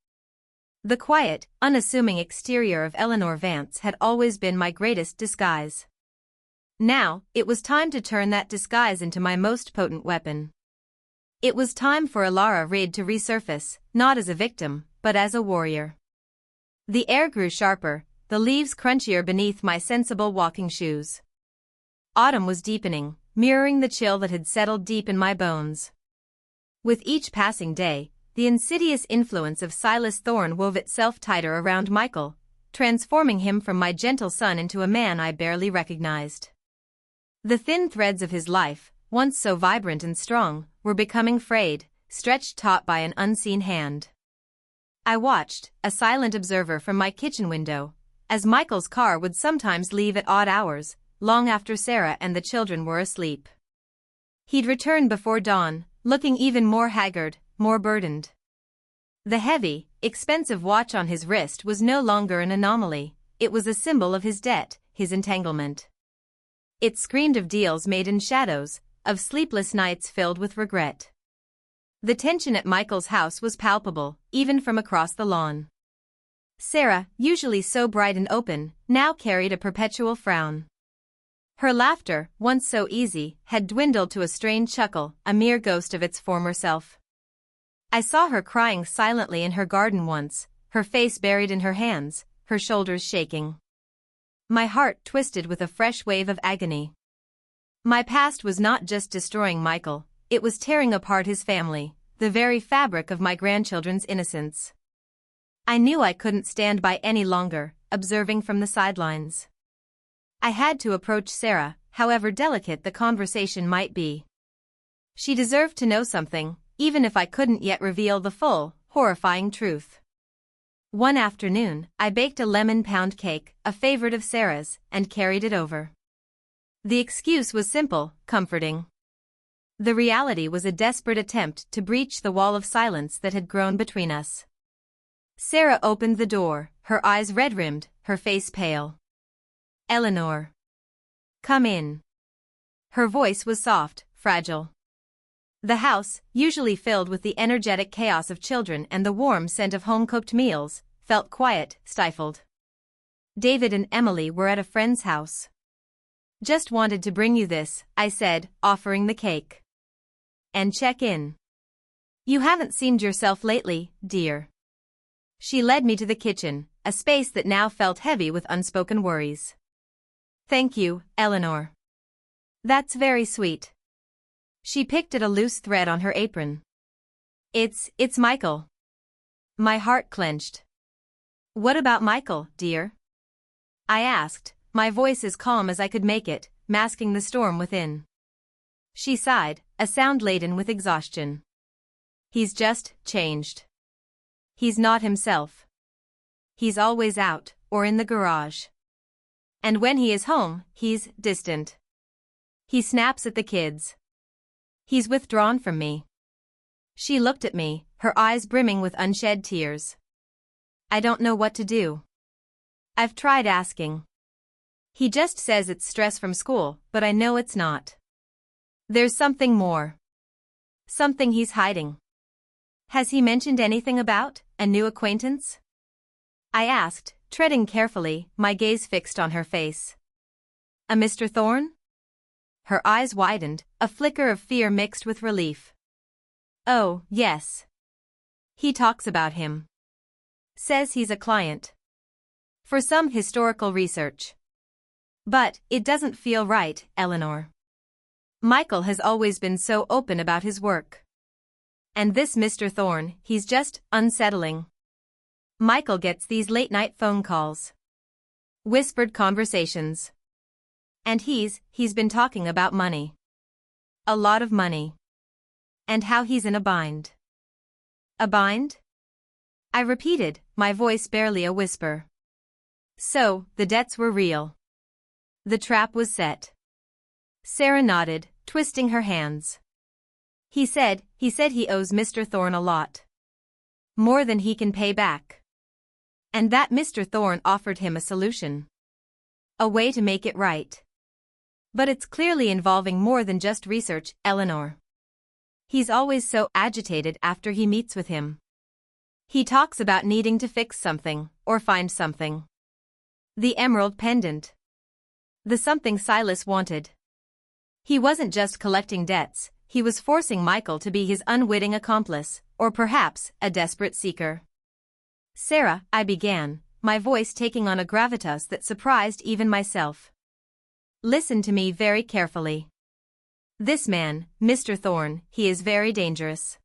The quiet, unassuming exterior of Eleanor Vance had always been my greatest disguise. Now, it was time to turn that disguise into my most potent weapon. It was time for Alara Reid to resurface, not as a victim, but as a warrior. The air grew sharper, the leaves crunchier beneath my sensible walking shoes. Autumn was deepening, mirroring the chill that had settled deep in my bones. With each passing day, the insidious influence of Silas Thorne wove itself tighter around Michael, transforming him from my gentle son into a man I barely recognized. The thin threads of his life, once so vibrant and strong, were becoming frayed, stretched taut by an unseen hand. I watched, a silent observer from my kitchen window, as Michael's car would sometimes leave at odd hours, long after Sarah and the children were asleep. He'd return before dawn, looking even more haggard, more burdened. The heavy, expensive watch on his wrist was no longer an anomaly, it was a symbol of his debt, his entanglement. It screamed of deals made in shadows, of sleepless nights filled with regret. The tension at Michael's house was palpable, even from across the lawn. Sarah, usually so bright and open, now carried a perpetual frown. Her laughter, once so easy, had dwindled to a strained chuckle, a mere ghost of its former self. I saw her crying silently in her garden once, her face buried in her hands, her shoulders shaking. My heart twisted with a fresh wave of agony. My past was not just destroying Michael, it was tearing apart his family, the very fabric of my grandchildren's innocence. I knew I couldn't stand by any longer, observing from the sidelines. I had to approach Sarah, however delicate the conversation might be. She deserved to know something, even if I couldn't yet reveal the full, horrifying truth. One afternoon, I baked a lemon pound cake, a favorite of Sarah's, and carried it over. The excuse was simple, comforting. The reality was a desperate attempt to breach the wall of silence that had grown between us. Sarah opened the door, her eyes red-rimmed, her face pale. "Eleanor. Come in." Her voice was soft, fragile. The house, usually filled with the energetic chaos of children and the warm scent of home-cooked meals, felt quiet, stifled. David and Emily were at a friend's house. "Just wanted to bring you this," I said, offering the cake. "And check in. You haven't seemed yourself lately, dear." She led me to the kitchen, a space that now felt heavy with unspoken worries. "Thank you, Eleanor. That's very sweet." She picked at a loose thread on her apron. It's Michael." My heart clenched. "What about Michael, dear?" I asked, my voice as calm as I could make it, masking the storm within. She sighed, a sound laden with exhaustion. "He's just changed. He's not himself. He's always out, or in the garage. And when he is home, he's distant. He snaps at the kids. He's withdrawn from me." She looked at me, her eyes brimming with unshed tears. "I don't know what to do. I've tried asking. He just says it's stress from school, but I know it's not. There's something more. Something he's hiding." "Has he mentioned anything about a new acquaintance?" I asked, treading carefully, my gaze fixed on her face. "A Mr. Thorne?" Her eyes widened, a flicker of fear mixed with relief. Oh, yes. He talks about him. Says he's a client. For some historical research. But it doesn't feel right, Eleanor. Michael has always been so open about his work. And this Mr. Thorne, he's just unsettling. Michael gets these late-night phone calls. Whispered conversations. And he's been talking about money. A lot of money. And how he's in a bind. A bind? I repeated, my voice barely a whisper. So, the debts were real. The trap was set. Sarah nodded, twisting her hands. He said he owes Mr. Thorne a lot. More than he can pay back. And that Mr. Thorne offered him a solution. A way to make it right. But it's clearly involving more than just research, Eleanor. He's always so agitated after he meets with him. He talks about needing to fix something, or find something. The emerald pendant. The something Silas wanted. He wasn't just collecting debts, he was forcing Michael to be his unwitting accomplice, or perhaps, a desperate seeker. Sarah, I began, my voice taking on a gravitas that surprised even myself. Listen to me very carefully. This man, Mr. Thorne, he is very dangerous.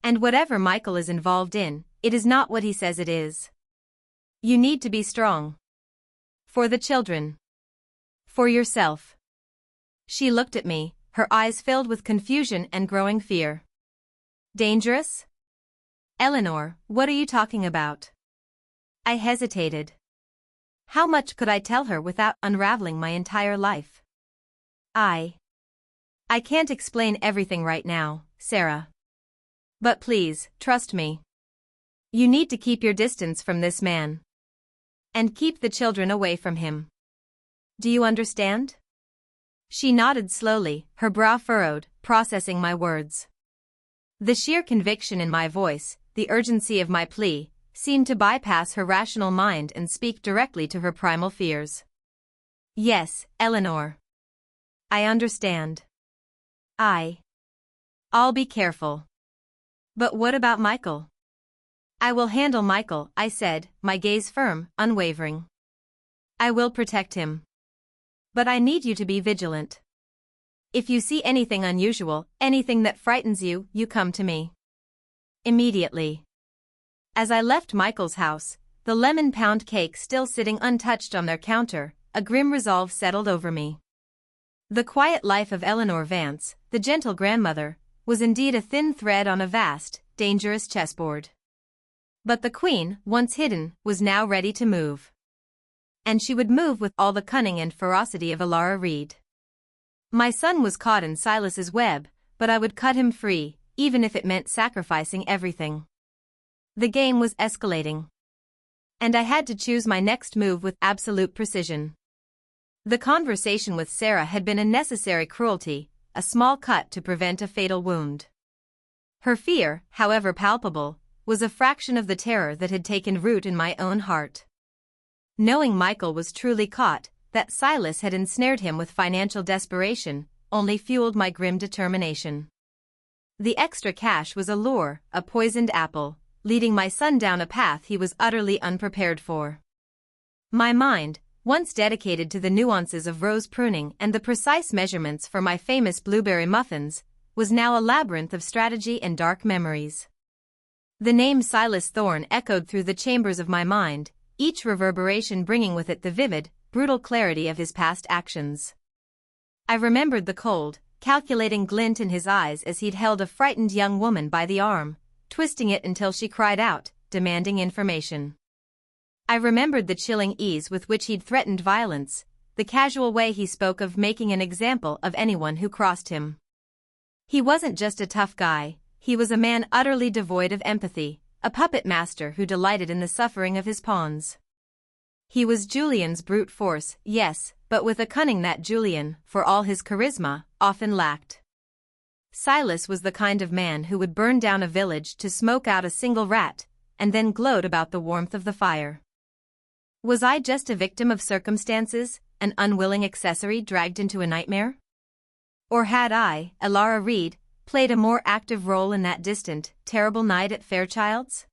And whatever Michael is involved in, it is not what he says it is. You need to be strong. For the children. For yourself. She looked at me, her eyes filled with confusion and growing fear. Dangerous? Eleanor, what are you talking about? I hesitated. How much could I tell her without unraveling my entire life? I can't explain everything right now, Sarah. But please, trust me. You need to keep your distance from this man. And keep the children away from him. Do you understand? She nodded slowly, her brow furrowed, processing my words. The sheer conviction in my voice, the urgency of my plea, seemed to bypass her rational mind and speak directly to her primal fears. Yes, Eleanor. I understand. I'll be careful. But what about Michael? I will handle Michael, I said, my gaze firm, unwavering. I will protect him. But I need you to be vigilant. If you see anything unusual, anything that frightens you, you come to me. Immediately. As I left Michael's house, the lemon pound cake still sitting untouched on their counter, a grim resolve settled over me. The quiet life of Eleanor Vance, the gentle grandmother, was indeed a thin thread on a vast, dangerous chessboard. But the queen, once hidden, was now ready to move. And she would move with all the cunning and ferocity of Alara Reed. My son was caught in Silas's web, but I would cut him free, even if it meant sacrificing everything. The game was escalating. And I had to choose my next move with absolute precision. The conversation with Sarah had been a necessary cruelty, a small cut to prevent a fatal wound. Her fear, however palpable, was a fraction of the terror that had taken root in my own heart. Knowing Michael was truly caught, that Silas had ensnared him with financial desperation, only fueled my grim determination. The extra cash was a lure, a poisoned apple, leading my son down a path he was utterly unprepared for. My mind, once dedicated to the nuances of rose pruning and the precise measurements for my famous blueberry muffins, was now a labyrinth of strategy and dark memories. The name Silas Thorne echoed through the chambers of my mind, each reverberation bringing with it the vivid, brutal clarity of his past actions. I remembered the cold, calculating glint in his eyes as he'd held a frightened young woman by the arm, twisting it until she cried out, demanding information. I remembered the chilling ease with which he'd threatened violence, the casual way he spoke of making an example of anyone who crossed him. He wasn't just a tough guy, he was a man utterly devoid of empathy, a puppet master who delighted in the suffering of his pawns. He was Julian's brute force, yes, but with a cunning that Julian, for all his charisma, often lacked. Silas was the kind of man who would burn down a village to smoke out a single rat, and then gloat about the warmth of the fire. Was I just a victim of circumstances, an unwilling accessory dragged into a nightmare? Or had I, Elara Reed, played a more active role in that distant, terrible night at Fairchild's?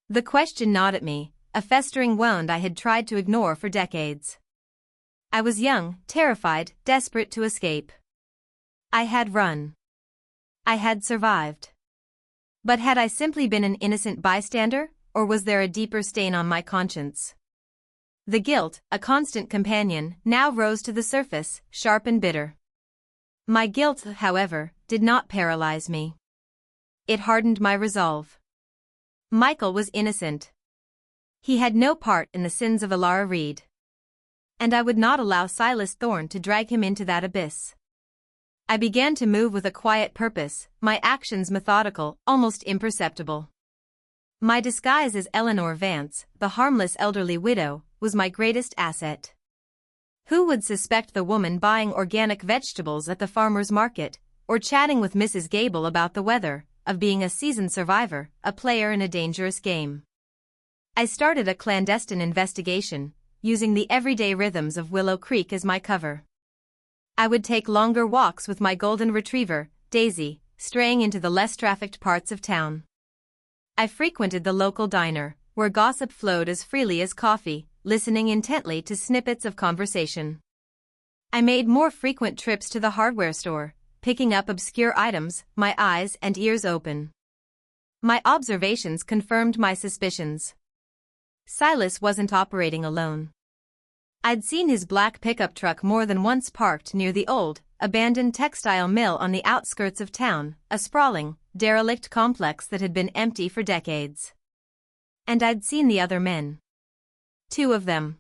The question gnawed at me, a festering wound I had tried to ignore for decades. I was young, terrified, desperate to escape. I had run. I had survived. But had I simply been an innocent bystander, or was there a deeper stain on my conscience? The guilt, a constant companion, now rose to the surface, sharp and bitter. My guilt, however, did not paralyze me. It hardened my resolve. Michael was innocent. He had no part in the sins of Elara Reed. And I would not allow Silas Thorne to drag him into that abyss. I began to move with a quiet purpose, my actions methodical, almost imperceptible. My disguise as Eleanor Vance, the harmless elderly widow, was my greatest asset. Who would suspect the woman buying organic vegetables at the farmer's market, or chatting with Mrs. Gable about the weather, of being a seasoned survivor, a player in a dangerous game? I started a clandestine investigation, using the everyday rhythms of Willow Creek as my cover. I would take longer walks with my golden retriever, Daisy, straying into the less trafficked parts of town. I frequented the local diner, where gossip flowed as freely as coffee, listening intently to snippets of conversation. I made more frequent trips to the hardware store, picking up obscure items, my eyes and ears open. My observations confirmed my suspicions. Silas wasn't operating alone. I'd seen his black pickup truck more than once parked near the old, abandoned textile mill on the outskirts of town, a sprawling, derelict complex that had been empty for decades. And I'd seen the other men. 2 of them.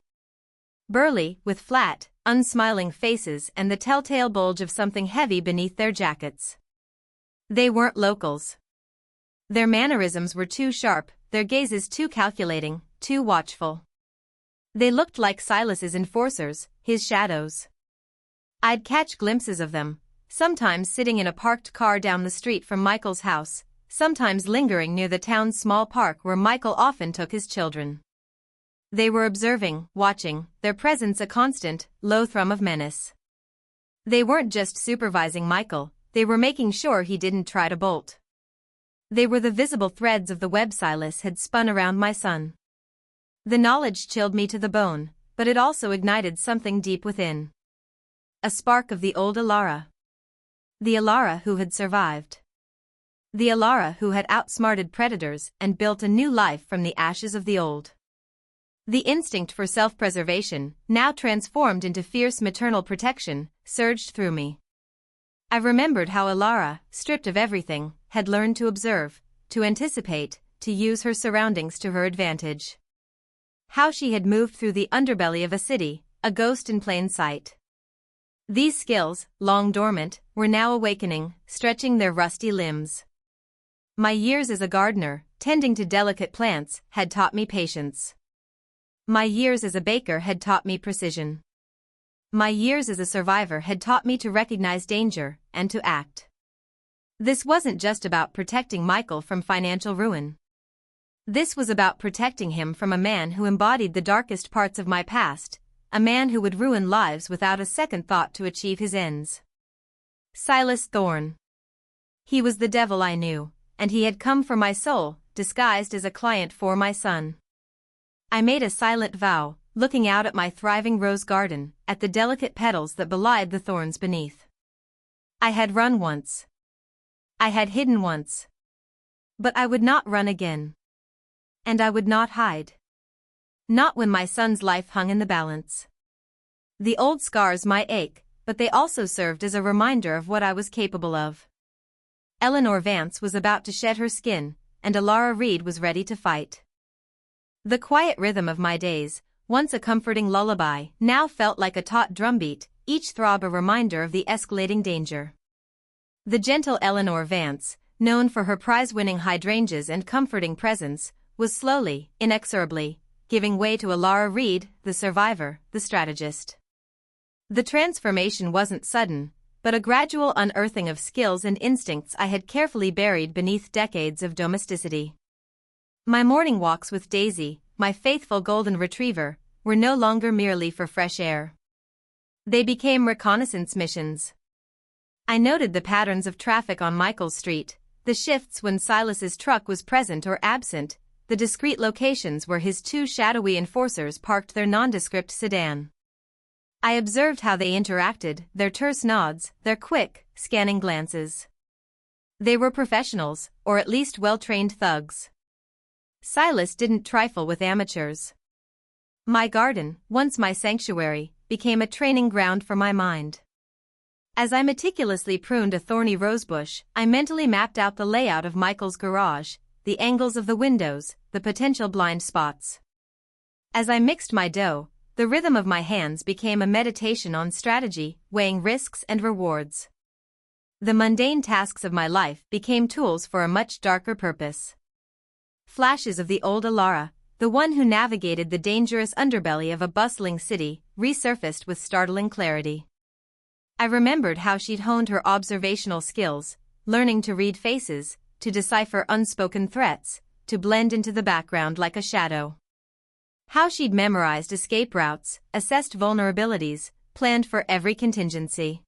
Burly, with flat, unsmiling faces and the telltale bulge of something heavy beneath their jackets. They weren't locals. Their mannerisms were too sharp, their gazes too calculating, too watchful. They looked like Silas's enforcers, his shadows. I'd catch glimpses of them, sometimes sitting in a parked car down the street from Michael's house, sometimes lingering near the town's small park where Michael often took his children. They were observing, watching, their presence a constant, low thrum of menace. They weren't just supervising Michael, they were making sure he didn't try to bolt. They were the visible threads of the web Silas had spun around my son. The knowledge chilled me to the bone, but it also ignited something deep within. A spark of the old Elara. The Elara who had survived. The Elara who had outsmarted predators and built a new life from the ashes of the old. The instinct for self-preservation, now transformed into fierce maternal protection, surged through me. I remembered how Elara, stripped of everything, had learned to observe, to anticipate, to use her surroundings to her advantage. How she had moved through the underbelly of a city, a ghost in plain sight. These skills, long dormant, were now awakening, stretching their rusty limbs. My years as a gardener, tending to delicate plants, had taught me patience. My years as a baker had taught me precision. My years as a survivor had taught me to recognize danger, and to act. This wasn't just about protecting Michael from financial ruin. This was about protecting him from a man who embodied the darkest parts of my past, a man who would ruin lives without a second thought to achieve his ends. Silas Thorne. He was the devil I knew, and he had come for my soul, disguised as a client for my son. I made a silent vow, looking out at my thriving rose garden, at the delicate petals that belied the thorns beneath. I had run once. I had hidden once. But I would not run again. And I would not hide. Not when my son's life hung in the balance. The old scars might ache, but they also served as a reminder of what I was capable of. Eleanor Vance was about to shed her skin, and Elara Reed was ready to fight. The quiet rhythm of my days, once a comforting lullaby, now felt like a taut drumbeat, each throb a reminder of the escalating danger. The gentle Eleanor Vance, known for her prize-winning hydrangeas and comforting presence, was slowly, inexorably, giving way to Elara Reed, the survivor, the strategist. The transformation wasn't sudden, but a gradual unearthing of skills and instincts I had carefully buried beneath decades of domesticity. My morning walks with Daisy, my faithful golden retriever, were no longer merely for fresh air. They became reconnaissance missions. I noted the patterns of traffic on Michael's street, the shifts when Silas's truck was present or absent, the discrete locations where his two shadowy enforcers parked their nondescript sedan. I observed how they interacted, their terse nods, their quick, scanning glances. They were professionals, or at least well-trained thugs. Silas didn't trifle with amateurs. My garden, once my sanctuary, became a training ground for my mind. As I meticulously pruned a thorny rosebush, I mentally mapped out the layout of Michael's garage, the angles of the windows, the potential blind spots. As I mixed my dough, the rhythm of my hands became a meditation on strategy, weighing risks and rewards. The mundane tasks of my life became tools for a much darker purpose. Flashes of the old Alara, the one who navigated the dangerous underbelly of a bustling city, resurfaced with startling clarity. I remembered how she'd honed her observational skills, learning to read faces, to decipher unspoken threats, to blend into the background like a shadow. How she'd memorized escape routes, assessed vulnerabilities, planned for every contingency.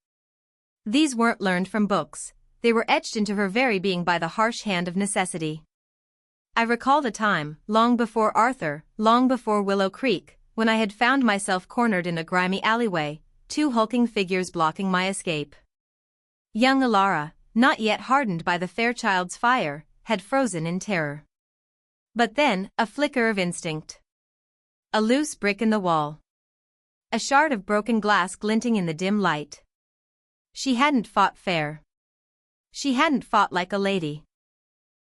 These weren't learned from books, they were etched into her very being by the harsh hand of necessity. I recalled a time, long before Arthur, long before Willow Creek, when I had found myself cornered in a grimy alleyway, two hulking figures blocking my escape. Young Alara, not yet hardened by the Fairchild's fire, had frozen in terror. But then, a flicker of instinct. A loose brick in the wall. A shard of broken glass glinting in the dim light. She hadn't fought fair. She hadn't fought like a lady.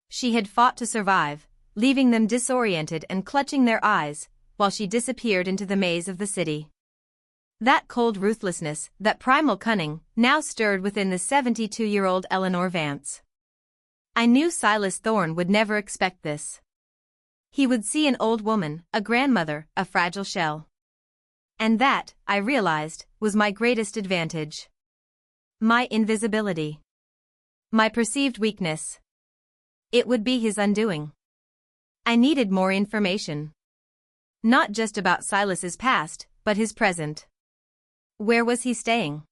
She had fought to survive, leaving them disoriented and clutching their eyes, while she disappeared into the maze of the city. That cold ruthlessness, that primal cunning, now stirred within the 72-year-old Eleanor Vance. I knew Silas Thorne would never expect this. He would see an old woman, a grandmother, a fragile shell. And that, I realized, was my greatest advantage. My invisibility. My perceived weakness. It would be his undoing. I needed more information. Not just about Silas's past, but his present. Where was he staying?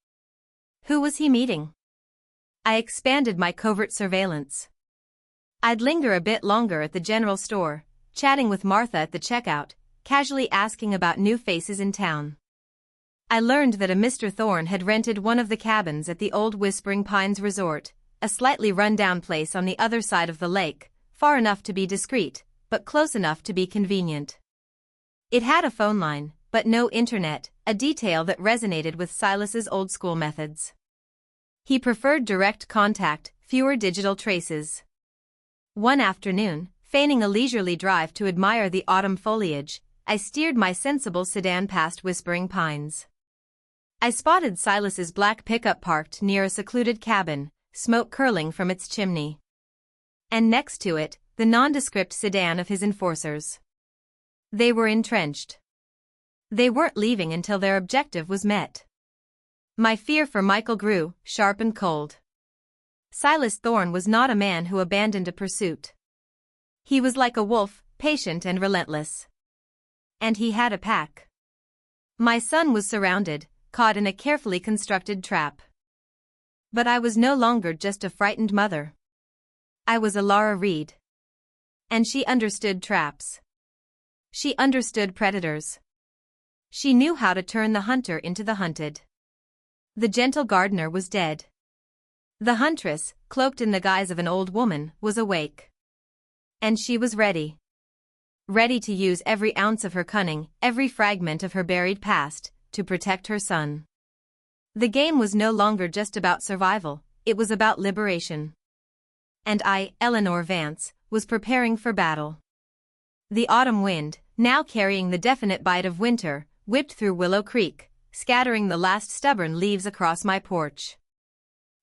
Who was he meeting? I expanded my covert surveillance. I'd linger a bit longer at the general store, chatting with Martha at the checkout, casually asking about new faces in town. I learned that a Mr. Thorne had rented one of the cabins at the old Whispering Pines Resort, a slightly run-down place on the other side of the lake, far enough to be discreet, but close enough to be convenient. It had a phone line, but no internet, a detail that resonated with Silas's old-school methods. He preferred direct contact, fewer digital traces. One afternoon, feigning a leisurely drive to admire the autumn foliage, I steered my sensible sedan past Whispering Pines. I spotted Silas's black pickup parked near a secluded cabin, smoke curling from its chimney. And next to it, the nondescript sedan of his enforcers. They were entrenched. They weren't leaving until their objective was met. My fear for Michael grew, sharp and cold. Silas Thorne was not a man who abandoned a pursuit. He was like a wolf, patient and relentless. And he had a pack. My son was surrounded, caught in a carefully constructed trap. But I was no longer just a frightened mother. I was Alara Reed. And she understood traps. She understood predators. She knew how to turn the hunter into the hunted. The gentle gardener was dead. The huntress, cloaked in the guise of an old woman, was awake. And she was ready. Ready to use every ounce of her cunning, every fragment of her buried past, to protect her son. The game was no longer just about survival, it was about liberation. And I, Eleanor Vance, was preparing for battle. The autumn wind, now carrying the definite bite of winter, whipped through Willow Creek, scattering the last stubborn leaves across my porch.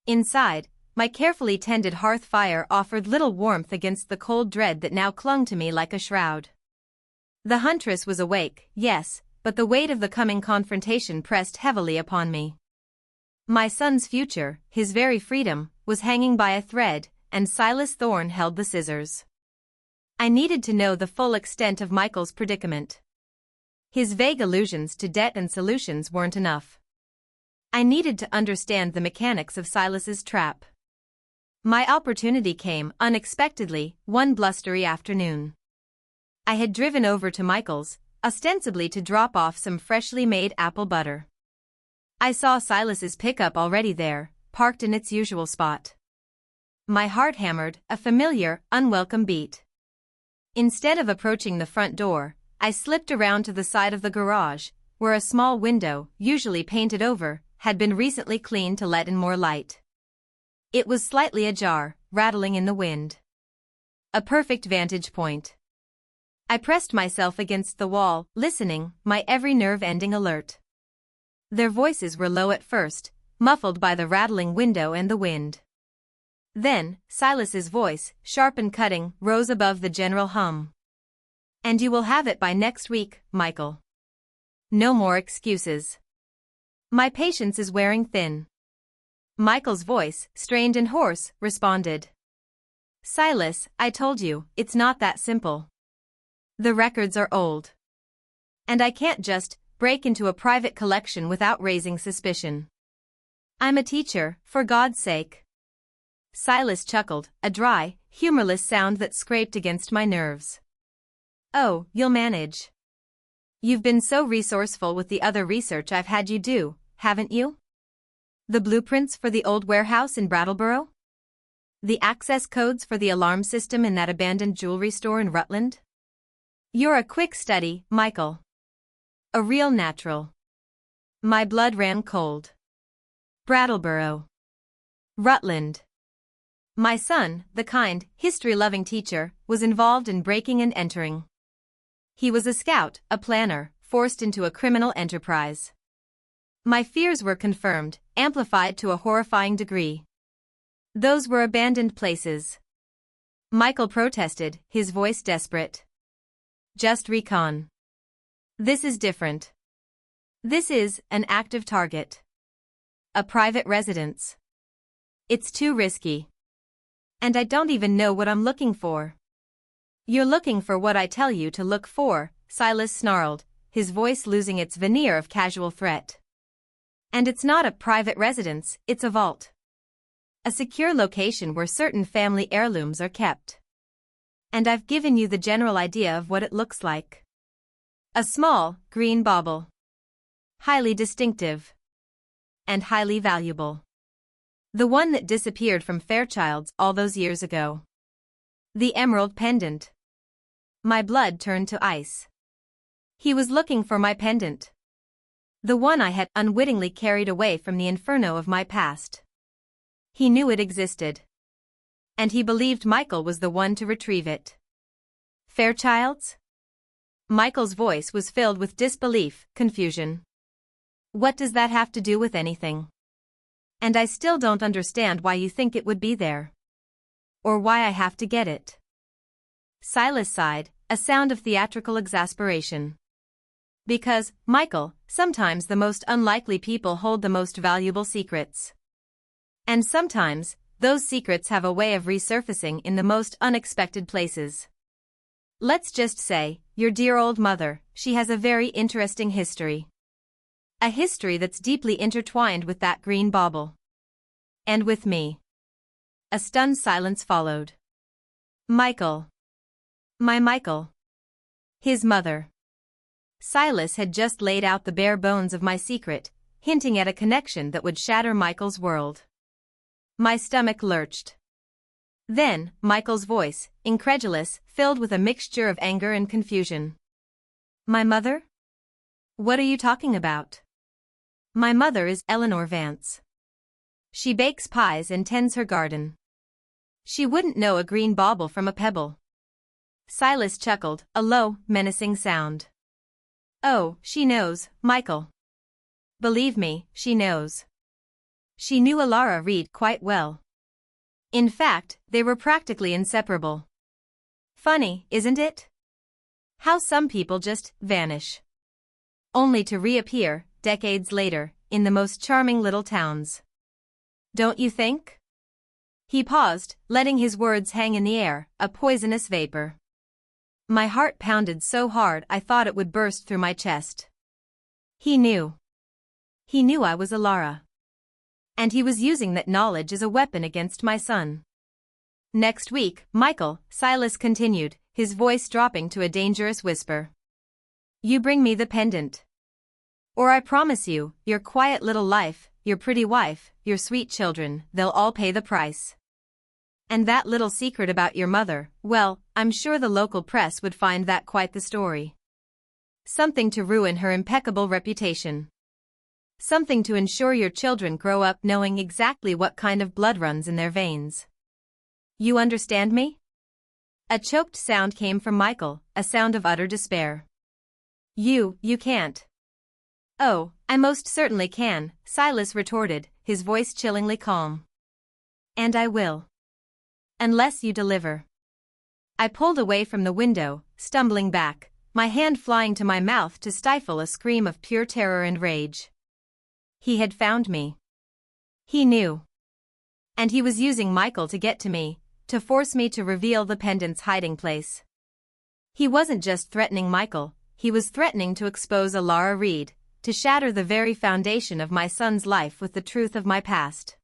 Inside, my carefully tended hearth fire offered little warmth against the cold dread that now clung to me like a shroud. The huntress was awake, yes, but the weight of the coming confrontation pressed heavily upon me. My son's future, his very freedom, was hanging by a thread, and Silas Thorne held the scissors. I needed to know the full extent of Michael's predicament. His vague allusions to debt and solutions weren't enough. I needed to understand the mechanics of Silas's trap. My opportunity came unexpectedly one blustery afternoon. I had driven over to Michael's, ostensibly to drop off some freshly made apple butter. I saw Silas's pickup already there, parked in its usual spot. My heart hammered a familiar, unwelcome beat. Instead of approaching the front door, I slipped around to the side of the garage, where a small window, usually painted over, had been recently cleaned to let in more light. It was slightly ajar, rattling in the wind. A perfect vantage point. I pressed myself against the wall, listening, my every nerve ending alert. Their voices were low at first, muffled by the rattling window and the wind. Then, Silas's voice, sharp and cutting, rose above the general hum. "And you will have it by next week, Michael. No more excuses. My patience is wearing thin." Michael's voice, strained and hoarse, responded. "Silas, I told you, it's not that simple. The records are old. And I can't just break into a private collection without raising suspicion. I'm a teacher, for God's sake." Silas chuckled, a dry, humorless sound that scraped against my nerves. "Oh, you'll manage. You've been so resourceful with the other research I've had you do, haven't you? The blueprints for the old warehouse in Brattleboro? The access codes for the alarm system in that abandoned jewelry store in Rutland? You're a quick study, Michael. A real natural." My blood ran cold. Brattleboro. Rutland. My son, the kind, history-loving teacher, was involved in breaking and entering. He was a scout, a planner, forced into a criminal enterprise. My fears were confirmed, amplified to a horrifying degree. Those were abandoned places. Michael protested, his voice desperate. "Just recon. This is different. This is an active target. A private residence. It's too risky. And I don't even know what I'm looking for." "You're looking for what I tell you to look for," Silas snarled, his voice losing its veneer of casual threat. "And it's not a private residence, it's a vault. A secure location where certain family heirlooms are kept. And I've given you the general idea of what it looks like. A small, green bauble. Highly distinctive. And highly valuable. The one that disappeared from Fairchild's all those years ago. The emerald pendant." My blood turned to ice. He was looking for my pendant. The one I had unwittingly carried away from the inferno of my past. He knew it existed. And he believed Michael was the one to retrieve it. "Fairchild's?" Michael's voice was filled with disbelief, confusion. "What does that have to do with anything? And I still don't understand why you think it would be there. Or why I have to get it." Silas sighed, a sound of theatrical exasperation. "Because, Michael, sometimes the most unlikely people hold the most valuable secrets. And sometimes, those secrets have a way of resurfacing in the most unexpected places. Let's just say, your dear old mother, she has a very interesting history. A history that's deeply intertwined with that green bauble. And with me." A stunned silence followed. Michael. My Michael. His mother. Silas had just laid out the bare bones of my secret, hinting at a connection that would shatter Michael's world. My stomach lurched. Then, Michael's voice, incredulous, filled with a mixture of anger and confusion. "My mother? What are you talking about?" "My mother is Eleanor Vance. She bakes pies and tends her garden. She wouldn't know a green bauble from a pebble." Silas chuckled, a low, menacing sound. "Oh, she knows, Michael. Believe me, she knows. She knew Alara Reed quite well. In fact, they were practically inseparable. Funny, isn't it? How some people just vanish. Only to reappear, decades later, in the most charming little towns. Don't you think?" He paused, letting his words hang in the air, a poisonous vapor. My heart pounded so hard I thought it would burst through my chest. He knew. He knew I was Alara. And he was using that knowledge as a weapon against my son. Next week, Michael, Silas continued, his voice dropping to a dangerous whisper. You bring me the pendant. Or I promise you, your quiet little life, your pretty wife, your sweet children, they'll all pay the price. And that little secret about your mother, well, I'm sure the local press would find that quite the story. Something to ruin her impeccable reputation. Something to ensure your children grow up knowing exactly what kind of blood runs in their veins. You understand me? A choked sound came from Michael, a sound of utter despair. You can't. Oh, I most certainly can, Silas retorted, his voice chillingly calm. And I will. Unless you deliver. I pulled away from the window, stumbling back, my hand flying to my mouth to stifle a scream of pure terror and rage. He had found me. He knew. And he was using Michael to get to me, to force me to reveal the pendant's hiding place. He wasn't just threatening Michael, he was threatening to expose Alara Reed, to shatter the very foundation of my son's life with the truth of my past.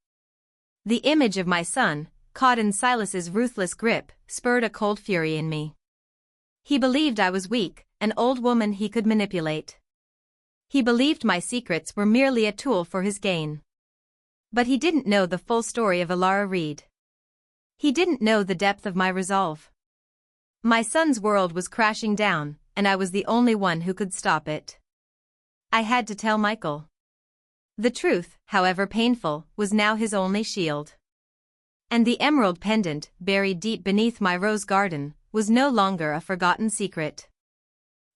The image of my son, caught in Silas's ruthless grip, spurred a cold fury in me. He believed I was weak, an old woman he could manipulate. He believed my secrets were merely a tool for his gain. But he didn't know the full story of Alara Reed. He didn't know the depth of my resolve. My son's world was crashing down, and I was the only one who could stop it. I had to tell Michael. The truth, however painful, was now his only shield. And the emerald pendant, buried deep beneath my rose garden, was no longer a forgotten secret.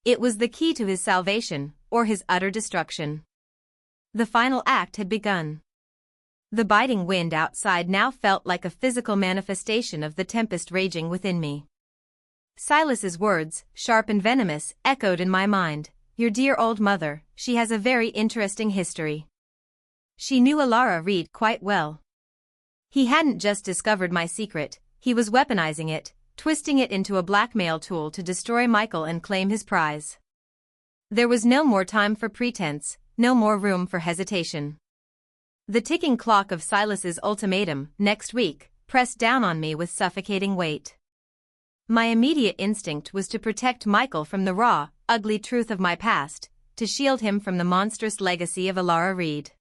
It was the key to his salvation, or his utter destruction. The final act had begun. The biting wind outside now felt like a physical manifestation of the tempest raging within me. Silas's words, sharp and venomous, echoed in my mind. Your dear old mother, she has a very interesting history. She knew Alara Reed quite well. He hadn't just discovered my secret, he was weaponizing it, twisting it into a blackmail tool to destroy Michael and claim his prize. There was no more time for pretense, no more room for hesitation. The ticking clock of Silas's ultimatum, next week, pressed down on me with suffocating weight. My immediate instinct was to protect Michael from the raw, ugly truth of my past, to shield him from the monstrous legacy of Alara Reed.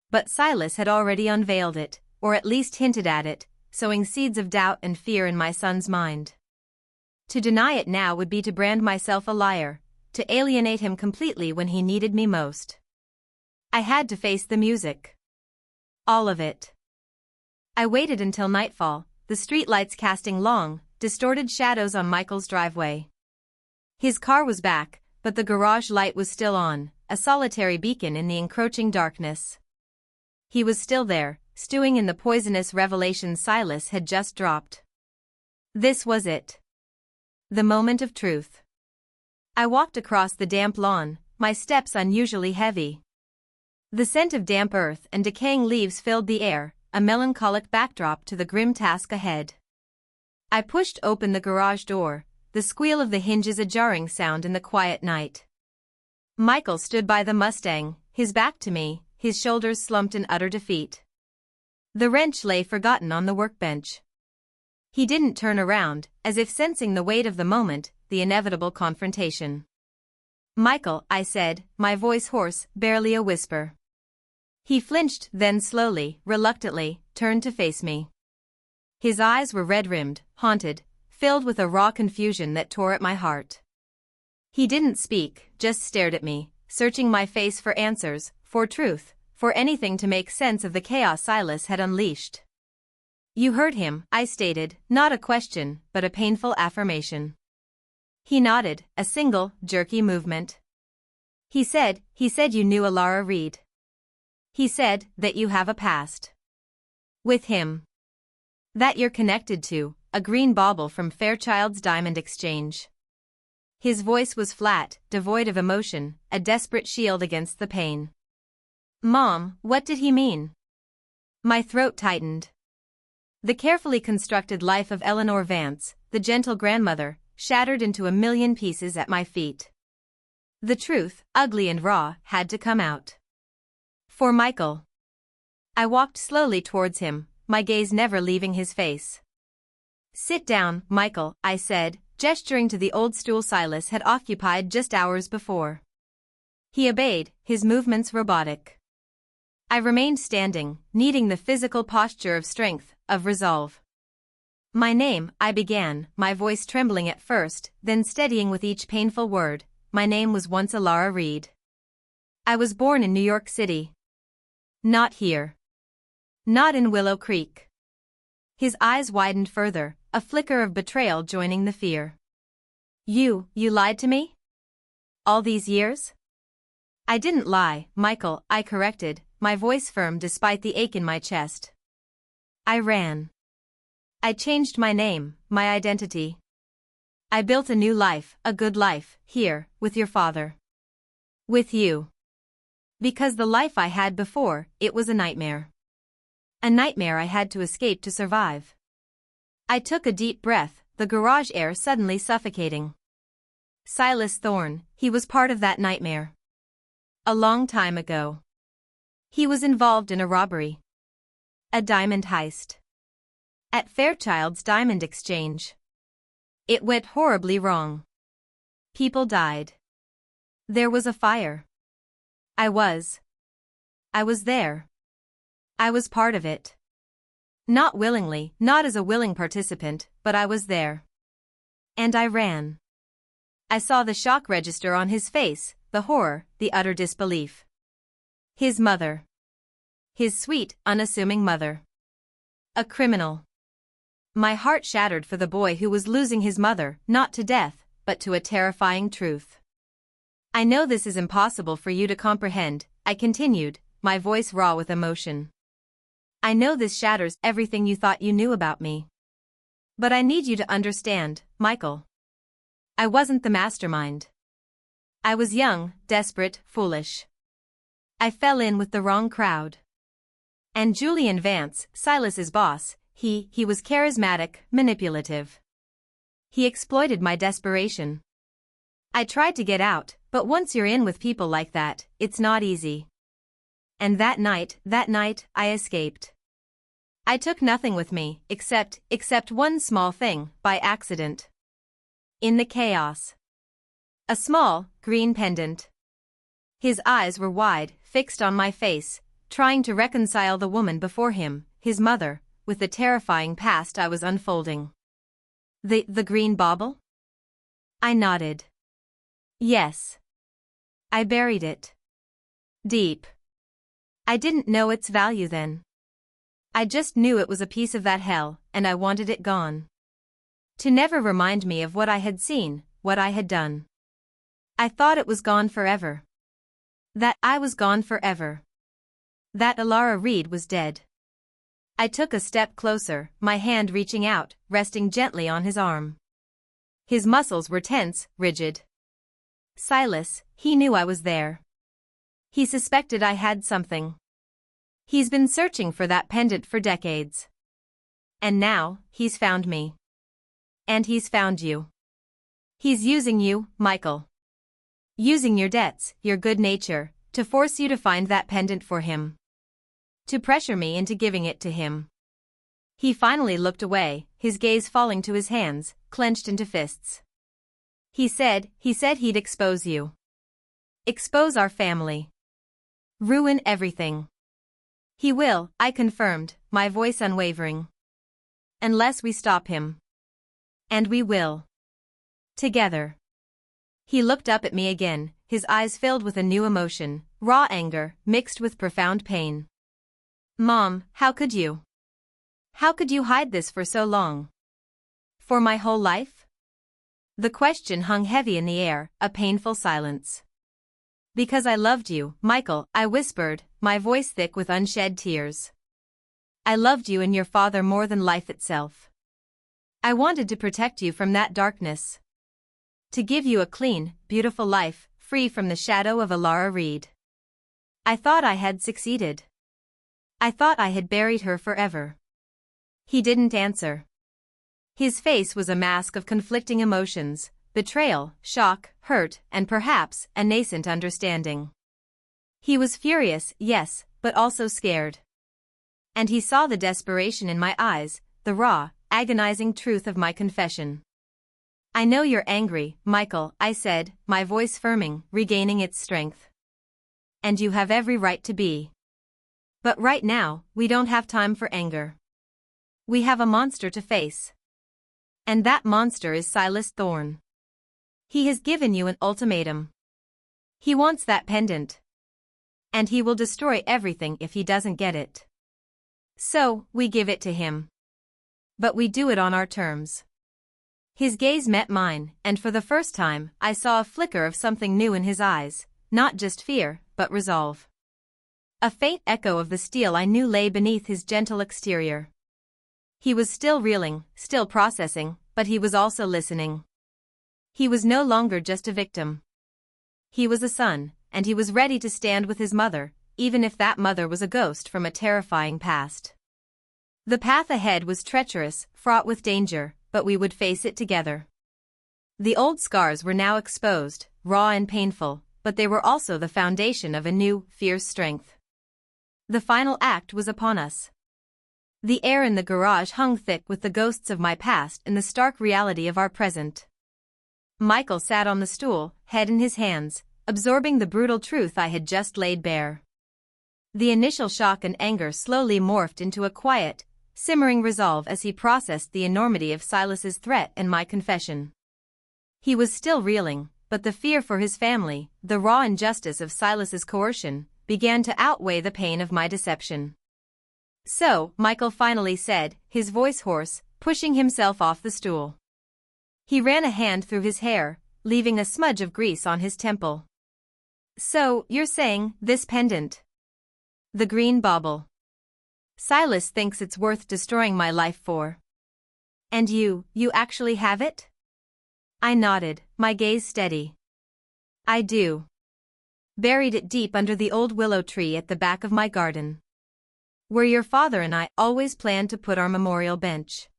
But Silas had already unveiled it, or at least hinted at it, sowing seeds of doubt and fear in my son's mind. To deny it now would be to brand myself a liar, to alienate him completely when he needed me most. I had to face the music. All of it. I waited until nightfall, the streetlights casting long, distorted shadows on Michael's driveway. His car was back, but the garage light was still on, a solitary beacon in the encroaching darkness. He was still there, stewing in the poisonous revelation Silas had just dropped. This was it. The moment of truth. I walked across the damp lawn, my steps unusually heavy. The scent of damp earth and decaying leaves filled the air, a melancholic backdrop to the grim task ahead. I pushed open the garage door, the squeal of the hinges a jarring sound in the quiet night. Michael stood by the Mustang, his back to me, his shoulders slumped in utter defeat. The wrench lay forgotten on the workbench. He didn't turn around, as if sensing the weight of the moment, the inevitable confrontation. Michael, I said, my voice hoarse, barely a whisper. He flinched, then slowly, reluctantly, turned to face me. His eyes were red-rimmed, haunted, filled with a raw confusion that tore at my heart. He didn't speak, just stared at me, searching my face for answers, for truth, for anything to make sense of the chaos Silas had unleashed. You heard him, I stated, not a question, but a painful affirmation. He nodded, a single, jerky movement. He said you knew Alara Reed. He said that you have a past. With him. That you're connected to, a green bauble from Fairchild's Diamond Exchange. His voice was flat, devoid of emotion, a desperate shield against the pain. Mom, what did he mean? My throat tightened. The carefully constructed life of Eleanor Vance, the gentle grandmother, shattered into a million pieces at my feet. The truth, ugly and raw, had to come out. For Michael. I walked slowly towards him, my gaze never leaving his face. Sit down, Michael, I said, gesturing to the old stool Silas had occupied just hours before. He obeyed, his movements robotic. I remained standing, needing the physical posture of strength, of resolve. My name, I began, my voice trembling at first, then steadying with each painful word. My name was once Alara Reed. I was born in New York City. Not here. Not in Willow Creek. His eyes widened further, a flicker of betrayal joining the fear. You lied to me? All these years? I didn't lie, Michael, I corrected, my voice firm despite the ache in my chest. I ran. I changed my name, my identity. I built a new life, a good life, here, with your father. With you. Because the life I had before, it was a nightmare. A nightmare I had to escape to survive. I took a deep breath, the garage air suddenly suffocating. Silas Thorne, he was part of that nightmare. A long time ago. He was involved in a robbery. A diamond heist. At Fairchild's Diamond Exchange. It went horribly wrong. People died. There was a fire. I was there. I was part of it. Not willingly, not as a willing participant, but I was there. And I ran. I saw the shock register on his face, the horror, the utter disbelief. His mother. His sweet, unassuming mother. A criminal. My heart shattered for the boy who was losing his mother, not to death, but to a terrifying truth. I know this is impossible for you to comprehend, I continued, my voice raw with emotion. I know this shatters everything you thought you knew about me. But I need you to understand, Michael. I wasn't the mastermind. I was young, desperate, foolish. I fell in with the wrong crowd. And Julian Vance, Silas's boss, he was charismatic, manipulative. He exploited my desperation. I tried to get out, but once you're in with people like that, it's not easy. And that night, I escaped. I took nothing with me, except one small thing, by accident. In the chaos. A small, green pendant. His eyes were wide, fixed on my face, trying to reconcile the woman before him, his mother, with the terrifying past I was unfolding. The green bauble? I nodded. Yes. I buried it. Deep. I didn't know its value then. I just knew it was a piece of that hell, and I wanted it gone. To never remind me of what I had seen, what I had done. I thought it was gone forever. That I was gone forever. That Alara Reed was dead. I took a step closer, my hand reaching out, resting gently on his arm. His muscles were tense, rigid. Silas, he knew I was there. He suspected I had something. He's been searching for that pendant for decades. And now, he's found me. And he's found you. He's using you, Michael. Using your debts, your good nature, to force you to find that pendant for him. To pressure me into giving it to him. He finally looked away, his gaze falling to his hands, clenched into fists. He said he'd expose you. Expose our family. Ruin everything. He will, I confirmed, my voice unwavering. Unless we stop him. And we will. Together. He looked up at me again, his eyes filled with a new emotion, raw anger, mixed with profound pain. Mom, how could you? How could you hide this for so long? For my whole life? The question hung heavy in the air, a painful silence. Because I loved you, Michael, I whispered, my voice thick with unshed tears. I loved you and your father more than life itself. I wanted to protect you from that darkness. To give you a clean, beautiful life, free from the shadow of Alara Reed. I thought I had succeeded. I thought I had buried her forever. He didn't answer. His face was a mask of conflicting emotions, betrayal, shock, hurt, and perhaps a nascent understanding. He was furious, yes, but also scared. And he saw the desperation in my eyes, the raw, agonizing truth of my confession. "I know you're angry, Michael," I said, my voice firming, regaining its strength. "And you have every right to be. But right now, we don't have time for anger. We have a monster to face. And that monster is Silas Thorne. He has given you an ultimatum. He wants that pendant. And he will destroy everything if he doesn't get it. So, we give it to him. But we do it on our terms." His gaze met mine, and for the first time, I saw a flicker of something new in his eyes, not just fear, but resolve. A faint echo of the steel I knew lay beneath his gentle exterior. He was still reeling, still processing, but he was also listening. He was no longer just a victim. He was a son, and he was ready to stand with his mother, even if that mother was a ghost from a terrifying past. The path ahead was treacherous, fraught with danger, but we would face it together. The old scars were now exposed, raw and painful, but they were also the foundation of a new, fierce strength. The final act was upon us. The air in the garage hung thick with the ghosts of my past and the stark reality of our present. Michael sat on the stool, head in his hands, absorbing the brutal truth I had just laid bare. The initial shock and anger slowly morphed into a quiet, simmering resolve as he processed the enormity of Silas's threat and my confession. He was still reeling, but the fear for his family, the raw injustice of Silas's coercion, began to outweigh the pain of my deception. "So," Michael finally said, his voice hoarse, pushing himself off the stool. He ran a hand through his hair, leaving a smudge of grease on his temple. "So, you're saying, this pendant? The green bauble. Silas thinks it's worth destroying my life for. And you actually have it?" I nodded, my gaze steady. "I do. Buried it deep under the old willow tree at the back of my garden. Where your father and I always planned to put our memorial bench."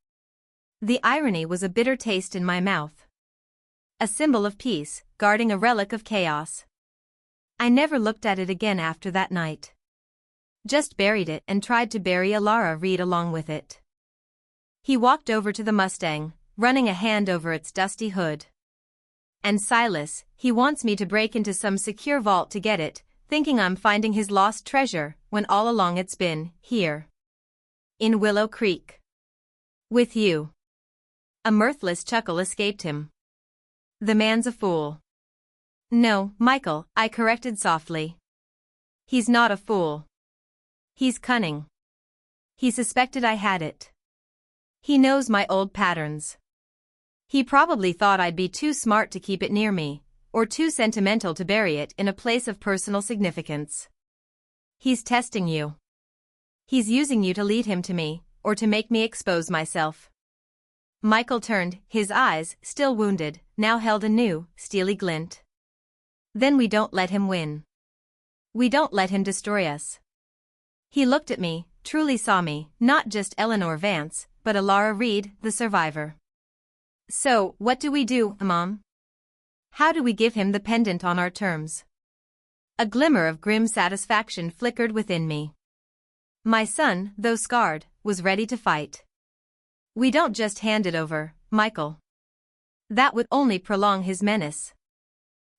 The irony was a bitter taste in my mouth. A symbol of peace, guarding a relic of chaos. I never looked at it again after that night. Just buried it and tried to bury Alara Reed along with it. He walked over to the Mustang, running a hand over its dusty hood. "And Silas, he wants me to break into some secure vault to get it, thinking I'm finding his lost treasure, when all along it's been, here. In Willow Creek. With you." A mirthless chuckle escaped him. "The man's a fool." "No, Michael," I corrected softly. "He's not a fool. He's cunning. He suspected I had it. He knows my old patterns. He probably thought I'd be too smart to keep it near me, or too sentimental to bury it in a place of personal significance. He's testing you. He's using you to lead him to me, or to make me expose myself." Michael turned, his eyes, still wounded, now held a new, steely glint. "Then we don't let him win. We don't let him destroy us." He looked at me, truly saw me, not just Eleanor Vance, but Alara Reed, the survivor. "So, what do we do, Mom? How do we give him the pendant on our terms?" A glimmer of grim satisfaction flickered within me. My son, though scarred, was ready to fight. "We don't just hand it over, Michael. That would only prolong his menace.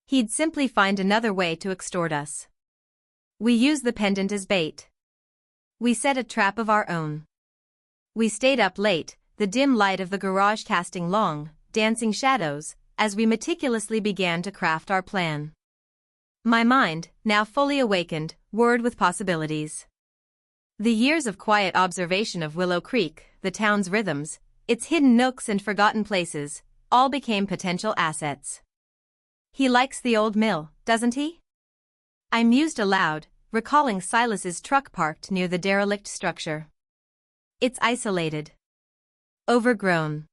He'd simply find another way to extort us. We use the pendant as bait. We set a trap of our own. We stayed up late, the dim light of the garage casting long, dancing shadows, as we meticulously began to craft our plan. My mind, now fully awakened, whirred with possibilities. The years of quiet observation of Willow Creek, the town's rhythms, its hidden nooks and forgotten places, all became potential assets. "He likes the old mill, doesn't he?" I mused aloud, recalling Silas's truck parked near the derelict structure. "It's isolated. Overgrown.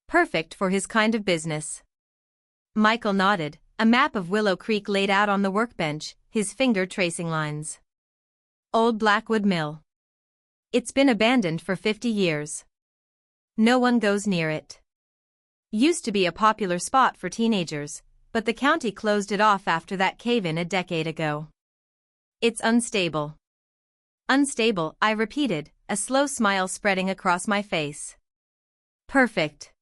Perfect for his kind of business." Michael nodded, a map of Willow Creek laid out on the workbench, his finger tracing lines. "Old Blackwood Mill. It's been abandoned for 50 years. No one goes near it. Used to be a popular spot for teenagers, but the county closed it off after that cave-in a decade ago. It's unstable. Unstable, I repeated, a slow smile spreading across my face. Perfect.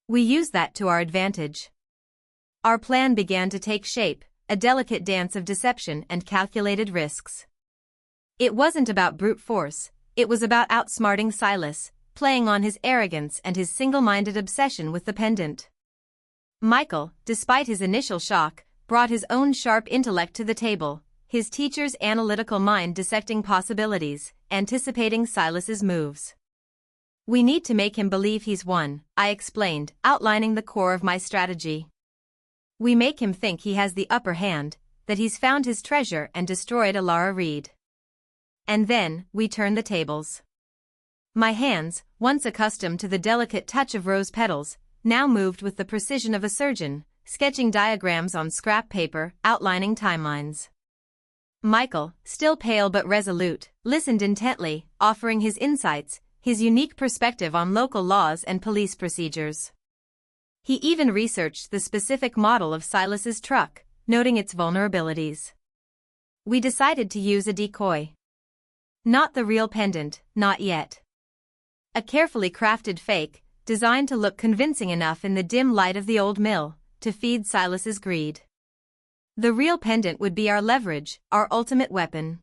We used that to our advantage. Our plan began to take shape, a delicate dance of deception and calculated risks. It wasn't about brute force, it was about outsmarting Silas, playing on his arrogance and his single-minded obsession with the pendant. Michael, despite his initial shock, brought his own sharp intellect to the table, his teacher's analytical mind dissecting possibilities, anticipating Silas's moves. We need to make him believe he's won, I explained, outlining the core of my strategy. We make him think he has the upper hand, that he's found his treasure and destroyed Alara Reed. And then, we turn the tables. My hands, once accustomed to the delicate touch of rose petals, now moved with the precision of a surgeon, sketching diagrams on scrap paper, outlining timelines. Michael, still pale but resolute, listened intently, offering his insights, his unique perspective on local laws and police procedures. He even researched the specific model of Silas's truck, noting its vulnerabilities. We decided to use a decoy. Not the real pendant, not yet. A carefully crafted fake, designed to look convincing enough in the dim light of the old mill, to feed Silas's greed. The real pendant would be our leverage, our ultimate weapon.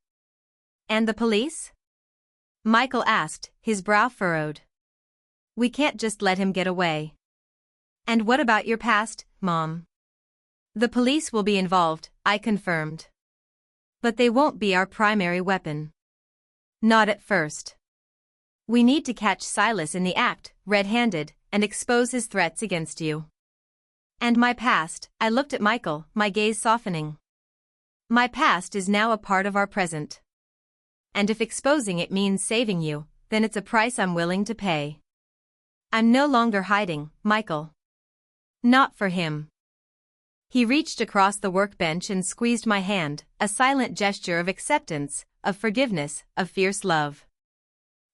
And the police? Michael asked, his brow furrowed. We can't just let him get away. And what about your past, Mom? The police will be involved, I confirmed. But they won't be our primary weapon. Not at first. We need to catch Silas in the act, red-handed, and expose his threats against you. And my past, I looked at Michael, my gaze softening. My past is now a part of our present. And if exposing it means saving you, then it's a price I'm willing to pay. I'm no longer hiding, Michael. Not for him. He reached across the workbench and squeezed my hand, a silent gesture of acceptance, of forgiveness, of fierce love.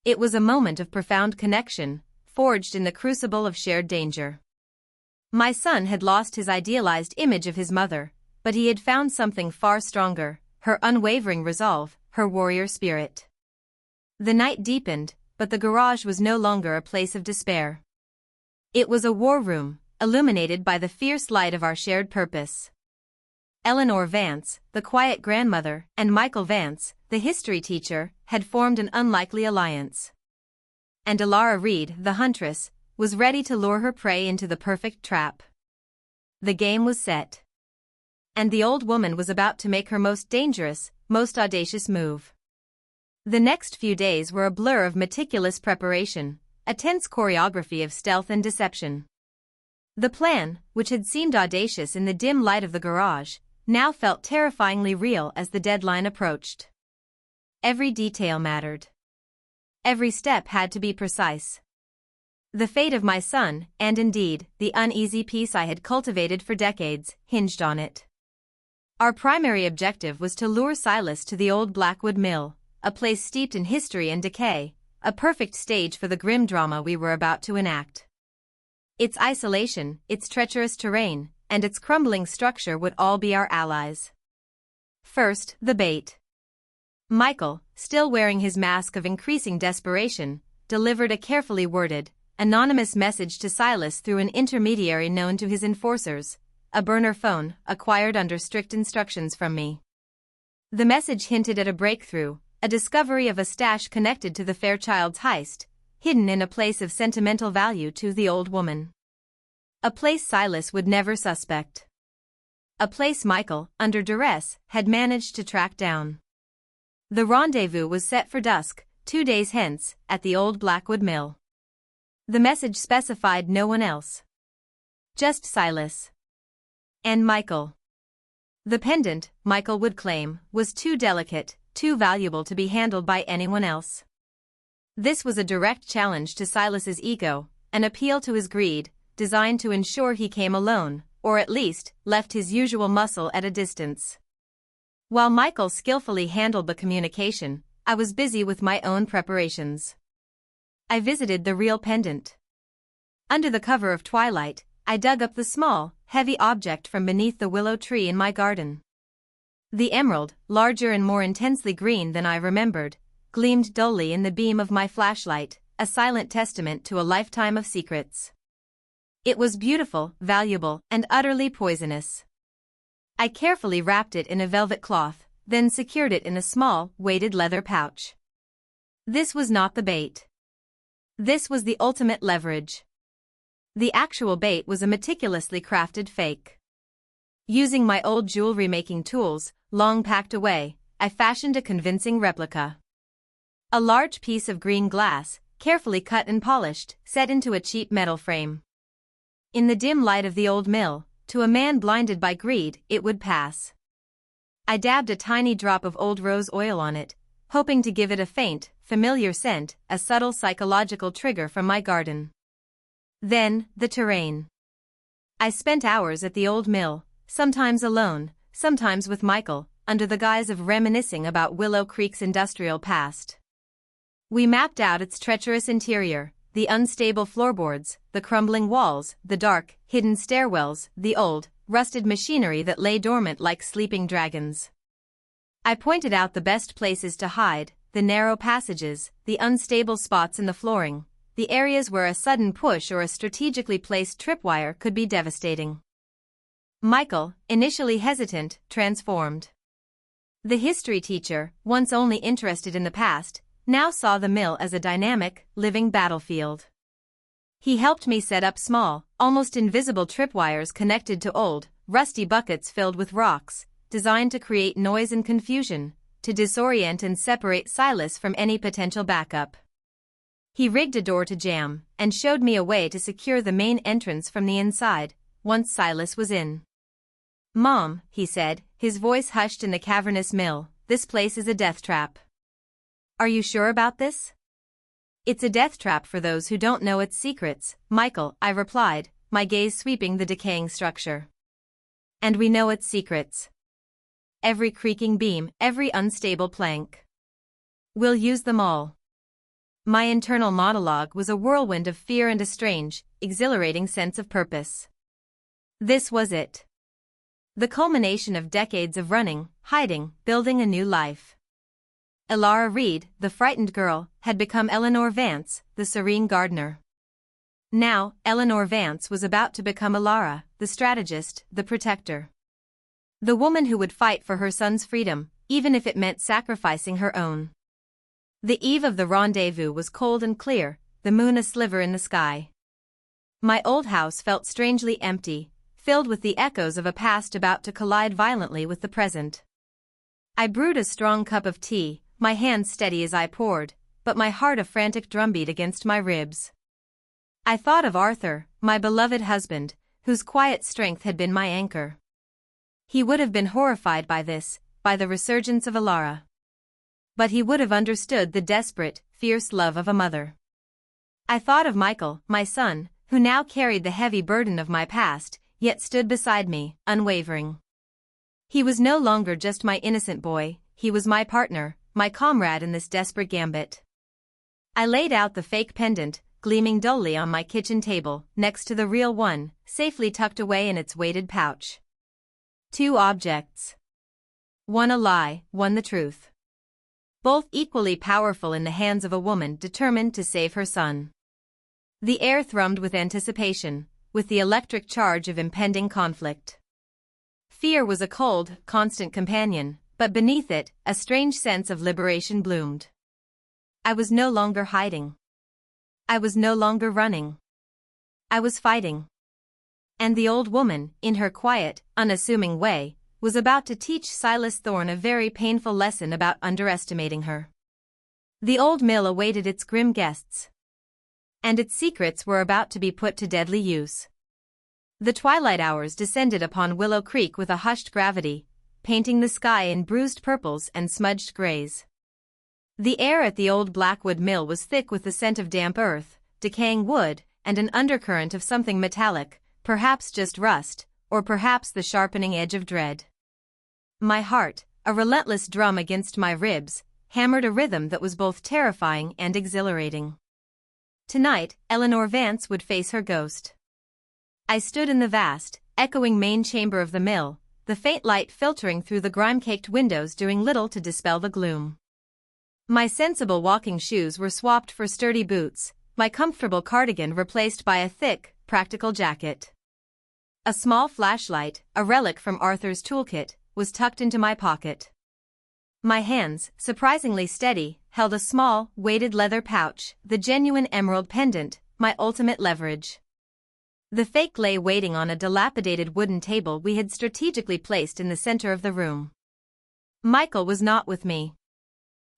It was a moment of profound connection, forged in the crucible of shared danger. My son had lost his idealized image of his mother, but he had found something far stronger, her unwavering resolve, her warrior spirit. The night deepened, but the garage was no longer a place of despair. It was a war room, illuminated by the fierce light of our shared purpose. Eleanor Vance, the quiet grandmother, and Michael Vance, the history teacher, had formed an unlikely alliance. And Alara Reed, the huntress, was ready to lure her prey into the perfect trap. The game was set. And the old woman was about to make her most dangerous, most audacious move. The next few days were a blur of meticulous preparation, a tense choreography of stealth and deception. The plan, which had seemed audacious in the dim light of the garage, now felt terrifyingly real as the deadline approached. Every detail mattered. Every step had to be precise. The fate of my son, and indeed, the uneasy peace I had cultivated for decades, hinged on it. Our primary objective was to lure Silas to the old Blackwood Mill, a place steeped in history and decay, a perfect stage for the grim drama we were about to enact. Its isolation, its treacherous terrain, and its crumbling structure would all be our allies. First, the bait. Michael, still wearing his mask of increasing desperation, delivered a carefully worded, anonymous message to Silas through an intermediary known to his enforcers, a burner phone, acquired under strict instructions from me. The message hinted at a breakthrough, a discovery of a stash connected to the Fairchild's heist, hidden in a place of sentimental value to the old woman. A place Silas would never suspect. A place Michael, under duress, had managed to track down. The rendezvous was set for dusk, 2 days hence, at the old Blackwood Mill. The message specified no one else. Just Silas. And Michael. The pendant, Michael would claim, was too delicate, too valuable to be handled by anyone else. This was a direct challenge to Silas's ego, an appeal to his greed, designed to ensure he came alone, or at least, left his usual muscle at a distance. While Michael skillfully handled the communication, I was busy with my own preparations. I visited the real pendant. Under the cover of twilight, I dug up the small, heavy object from beneath the willow tree in my garden. The emerald, larger and more intensely green than I remembered, gleamed dully in the beam of my flashlight, a silent testament to a lifetime of secrets. It was beautiful, valuable, and utterly poisonous. I carefully wrapped it in a velvet cloth, then secured it in a small, weighted leather pouch. This was not the bait. This was the ultimate leverage. The actual bait was a meticulously crafted fake. Using my old jewelry-making tools, long packed away, I fashioned a convincing replica. A large piece of green glass, carefully cut and polished, set into a cheap metal frame. In the dim light of the old mill, to a man blinded by greed, it would pass. I dabbed a tiny drop of old rose oil on it, hoping to give it a faint, familiar scent, a subtle psychological trigger from my garden. Then, the terrain. I spent hours at the old mill, sometimes alone, sometimes with Michael, under the guise of reminiscing about Willow Creek's industrial past. We mapped out its treacherous interior, the unstable floorboards, the crumbling walls, the dark, hidden stairwells, the old, rusted machinery that lay dormant like sleeping dragons. I pointed out the best places to hide, the narrow passages, the unstable spots in the flooring, the areas where a sudden push or a strategically placed tripwire could be devastating. Michael, initially hesitant, transformed. The history teacher, once only interested in the past, now saw the mill as a dynamic, living battlefield. He helped me set up small, almost invisible tripwires connected to old, rusty buckets filled with rocks, designed to create noise and confusion, to disorient and separate Silas from any potential backup. He rigged a door to jam, and showed me a way to secure the main entrance from the inside, once Silas was in. "Mom," he said, his voice hushed in the cavernous mill, "this place is a death trap." "Are you sure about this?" "It's a death trap for those who don't know its secrets, Michael," I replied, my gaze sweeping the decaying structure. "And we know its secrets. Every creaking beam, every unstable plank. We'll use them all." My internal monologue was a whirlwind of fear and a strange, exhilarating sense of purpose. This was it. The culmination of decades of running, hiding, building a new life. Elara Reed, the frightened girl, had become Eleanor Vance, the serene gardener. Now, Eleanor Vance was about to become Elara, the strategist, the protector. The woman who would fight for her son's freedom, even if it meant sacrificing her own. The eve of the rendezvous was cold and clear, the moon a sliver in the sky. My old house felt strangely empty, filled with the echoes of a past about to collide violently with the present. I brewed a strong cup of tea, my hands steady as I poured, but my heart a frantic drumbeat against my ribs. I thought of Arthur, my beloved husband, whose quiet strength had been my anchor. He would have been horrified by this, by the resurgence of Elara. But he would have understood the desperate, fierce love of a mother. I thought of Michael, my son, who now carried the heavy burden of my past, yet stood beside me, unwavering. He was no longer just my innocent boy, he was my partner, my comrade in this desperate gambit. I laid out the fake pendant, gleaming dully on my kitchen table, next to the real one, safely tucked away in its weighted pouch. Two objects. One a lie, one the truth. Both equally powerful in the hands of a woman determined to save her son. The air thrummed with anticipation, with the electric charge of impending conflict. Fear was a cold, constant companion, but beneath it, a strange sense of liberation bloomed. I was no longer hiding. I was no longer running. I was fighting. And the old woman, in her quiet, unassuming way, was about to teach Silas Thorne a very painful lesson about underestimating her. The old mill awaited its grim guests. And its secrets were about to be put to deadly use. The twilight hours descended upon Willow Creek with a hushed gravity, painting the sky in bruised purples and smudged grays. The air at the old Blackwood mill was thick with the scent of damp earth, decaying wood, and an undercurrent of something metallic, perhaps just rust, or perhaps the sharpening edge of dread. My heart, a relentless drum against my ribs, hammered a rhythm that was both terrifying and exhilarating. Tonight, Eleanor Vance would face her ghost. I stood in the vast, echoing main chamber of the mill, the faint light filtering through the grime-caked windows doing little to dispel the gloom. My sensible walking shoes were swapped for sturdy boots, my comfortable cardigan replaced by a thick, practical jacket. A small flashlight, a relic from Arthur's toolkit, was tucked into my pocket. My hands, surprisingly steady, held a small, weighted leather pouch, the genuine emerald pendant, my ultimate leverage. The fake lay waiting on a dilapidated wooden table we had strategically placed in the center of the room. Michael was not with me.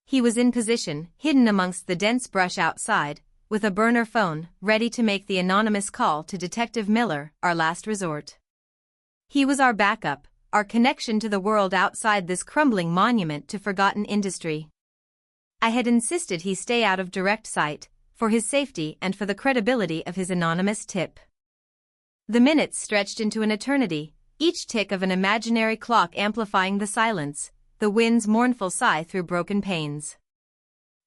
He was in position, hidden amongst the dense brush outside, with a burner phone, ready to make the anonymous call to Detective Miller, our last resort. He was our backup, our connection to the world outside this crumbling monument to forgotten industry. I had insisted he stay out of direct sight, for his safety and for the credibility of his anonymous tip. The minutes stretched into an eternity, each tick of an imaginary clock amplifying the silence, the wind's mournful sigh through broken panes.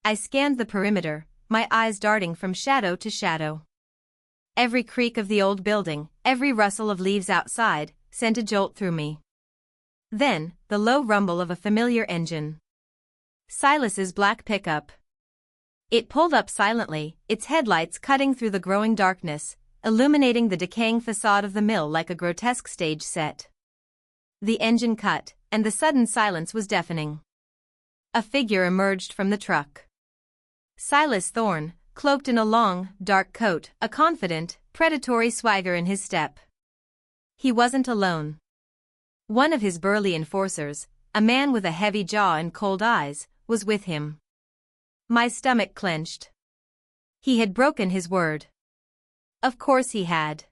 I scanned the perimeter, my eyes darting from shadow to shadow. Every creak of the old building, every rustle of leaves outside, sent a jolt through me. Then, the low rumble of a familiar engine. Silas's black pickup. It pulled up silently, its headlights cutting through the growing darkness, illuminating the decaying facade of the mill like a grotesque stage set. The engine cut, and the sudden silence was deafening. A figure emerged from the truck. Silas Thorne, cloaked in a long, dark coat, a confident, predatory swagger in his step. He wasn't alone. One of his burly enforcers, a man with a heavy jaw and cold eyes, was with him. My stomach clenched. He had broken his word. Of course he had.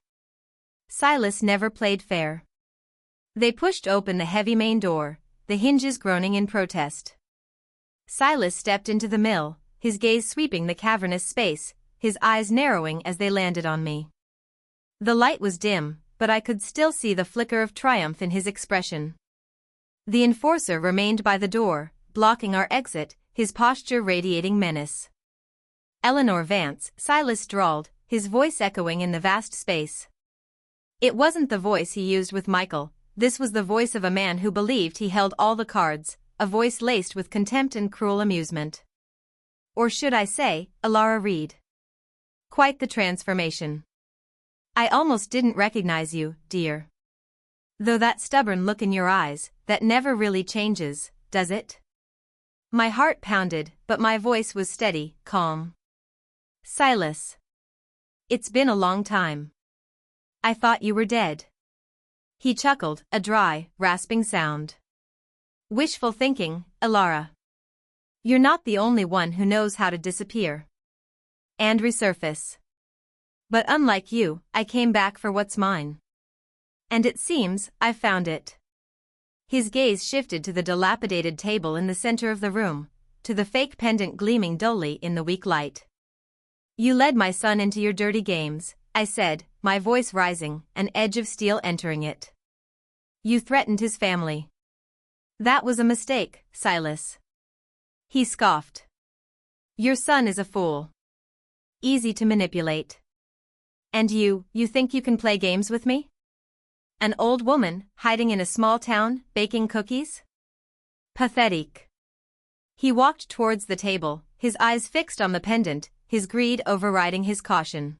Silas never played fair. They pushed open the heavy main door, the hinges groaning in protest. Silas stepped into the mill, his gaze sweeping the cavernous space, his eyes narrowing as they landed on me. The light was dim, but I could still see the flicker of triumph in his expression. The enforcer remained by the door, blocking our exit, his posture radiating menace. "Eleanor Vance," Silas drawled, his voice echoing in the vast space. It wasn't the voice he used with Michael. This was the voice of a man who believed he held all the cards, a voice laced with contempt and cruel amusement. Or should I say, Alara Reed. Quite the transformation. "I almost didn't recognize you, dear. Though that stubborn look in your eyes, that never really changes, does it?" My heart pounded, but my voice was steady, calm. "Silas. It's been a long time. I thought you were dead." He chuckled, a dry, rasping sound. "Wishful thinking, Alara. You're not the only one who knows how to disappear. And resurface. But unlike you, I came back for what's mine. And it seems, I've found it." His gaze shifted to the dilapidated table in the center of the room, to the fake pendant gleaming dully in the weak light. "You led my son into your dirty games," I said, my voice rising, an edge of steel entering it. "You threatened his family." "That was a mistake, Silas." He scoffed. "Your son is a fool. Easy to manipulate. And you think you can play games with me? An old woman, hiding in a small town, baking cookies? Pathetic." He walked towards the table, his eyes fixed on the pendant, his greed overriding his caution.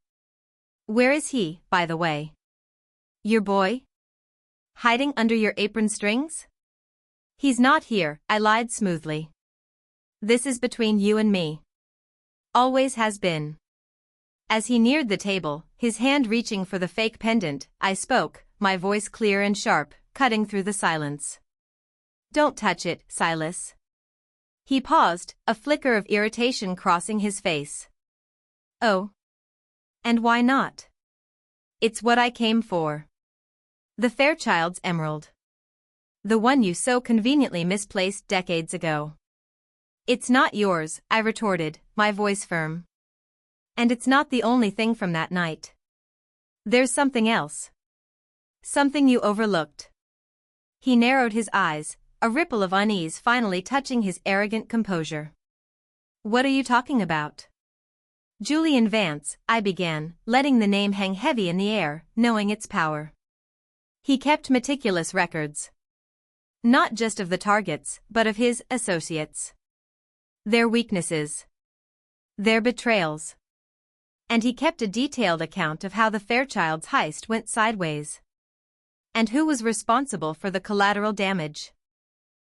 "Where is he, by the way? Your boy? Hiding under your apron strings?" "He's not here," I lied smoothly. "This is between you and me. Always has been." As he neared the table, his hand reaching for the fake pendant, I spoke, my voice clear and sharp, cutting through the silence. "Don't touch it, Silas." He paused, a flicker of irritation crossing his face. "Oh? And why not?" "It's what I came for. The Fairchild's emerald. The one you so conveniently misplaced decades ago." "It's not yours," I retorted, my voice firm. "And it's not the only thing from that night. There's something else. Something you overlooked." He narrowed his eyes, a ripple of unease finally touching his arrogant composure. "What are you talking about?" "Julian Vance," I began, letting the name hang heavy in the air, knowing its power. He kept meticulous records. Not just of the targets, but of his associates. their weaknesses, their betrayals. And he kept a detailed account of how the Fairchild's heist went sideways. And who was responsible for the collateral damage.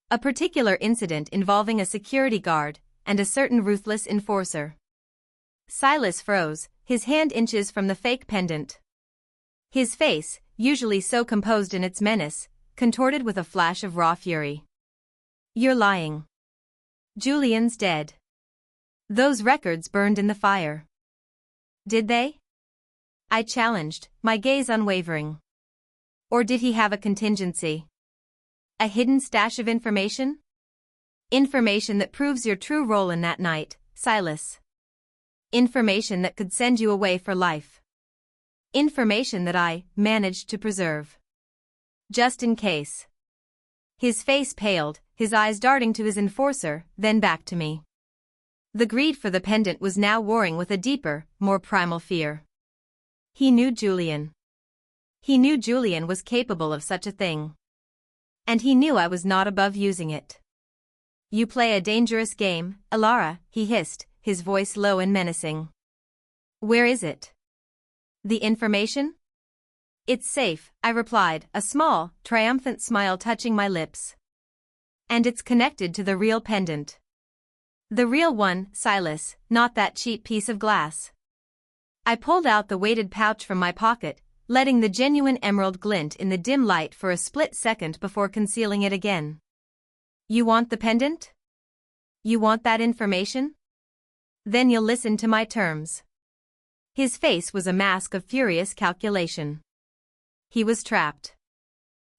A particular incident involving a security guard and a certain ruthless enforcer. Silas froze, his hand inches from the fake pendant. His face, usually so composed in its menace, contorted with a flash of raw fury. You're lying. Julian's dead. Those records burned in the fire. Did they? I challenged, my gaze unwavering. Or did he have a contingency? A hidden stash of information? Information that proves your true role in that night, Silas. Information that could send you away for life. Information that I managed to preserve. Just in case. His face paled, his eyes darting to his enforcer, then back to me. The greed for the pendant was now warring with a deeper, more primal fear. He knew Julian. He knew Julian was capable of such a thing. And he knew I was not above using it. You play a dangerous game, Alara, he hissed, his voice low and menacing. Where is it? The information? It's safe, I replied, a small, triumphant smile touching my lips. And it's connected to the real pendant. The real one, Silas, not that cheap piece of glass. I pulled out the weighted pouch from my pocket, letting the genuine emerald glint in the dim light for a split second before concealing it again. You want the pendant? You want that information? Then you'll listen to my terms. His face was a mask of furious calculation. He was trapped.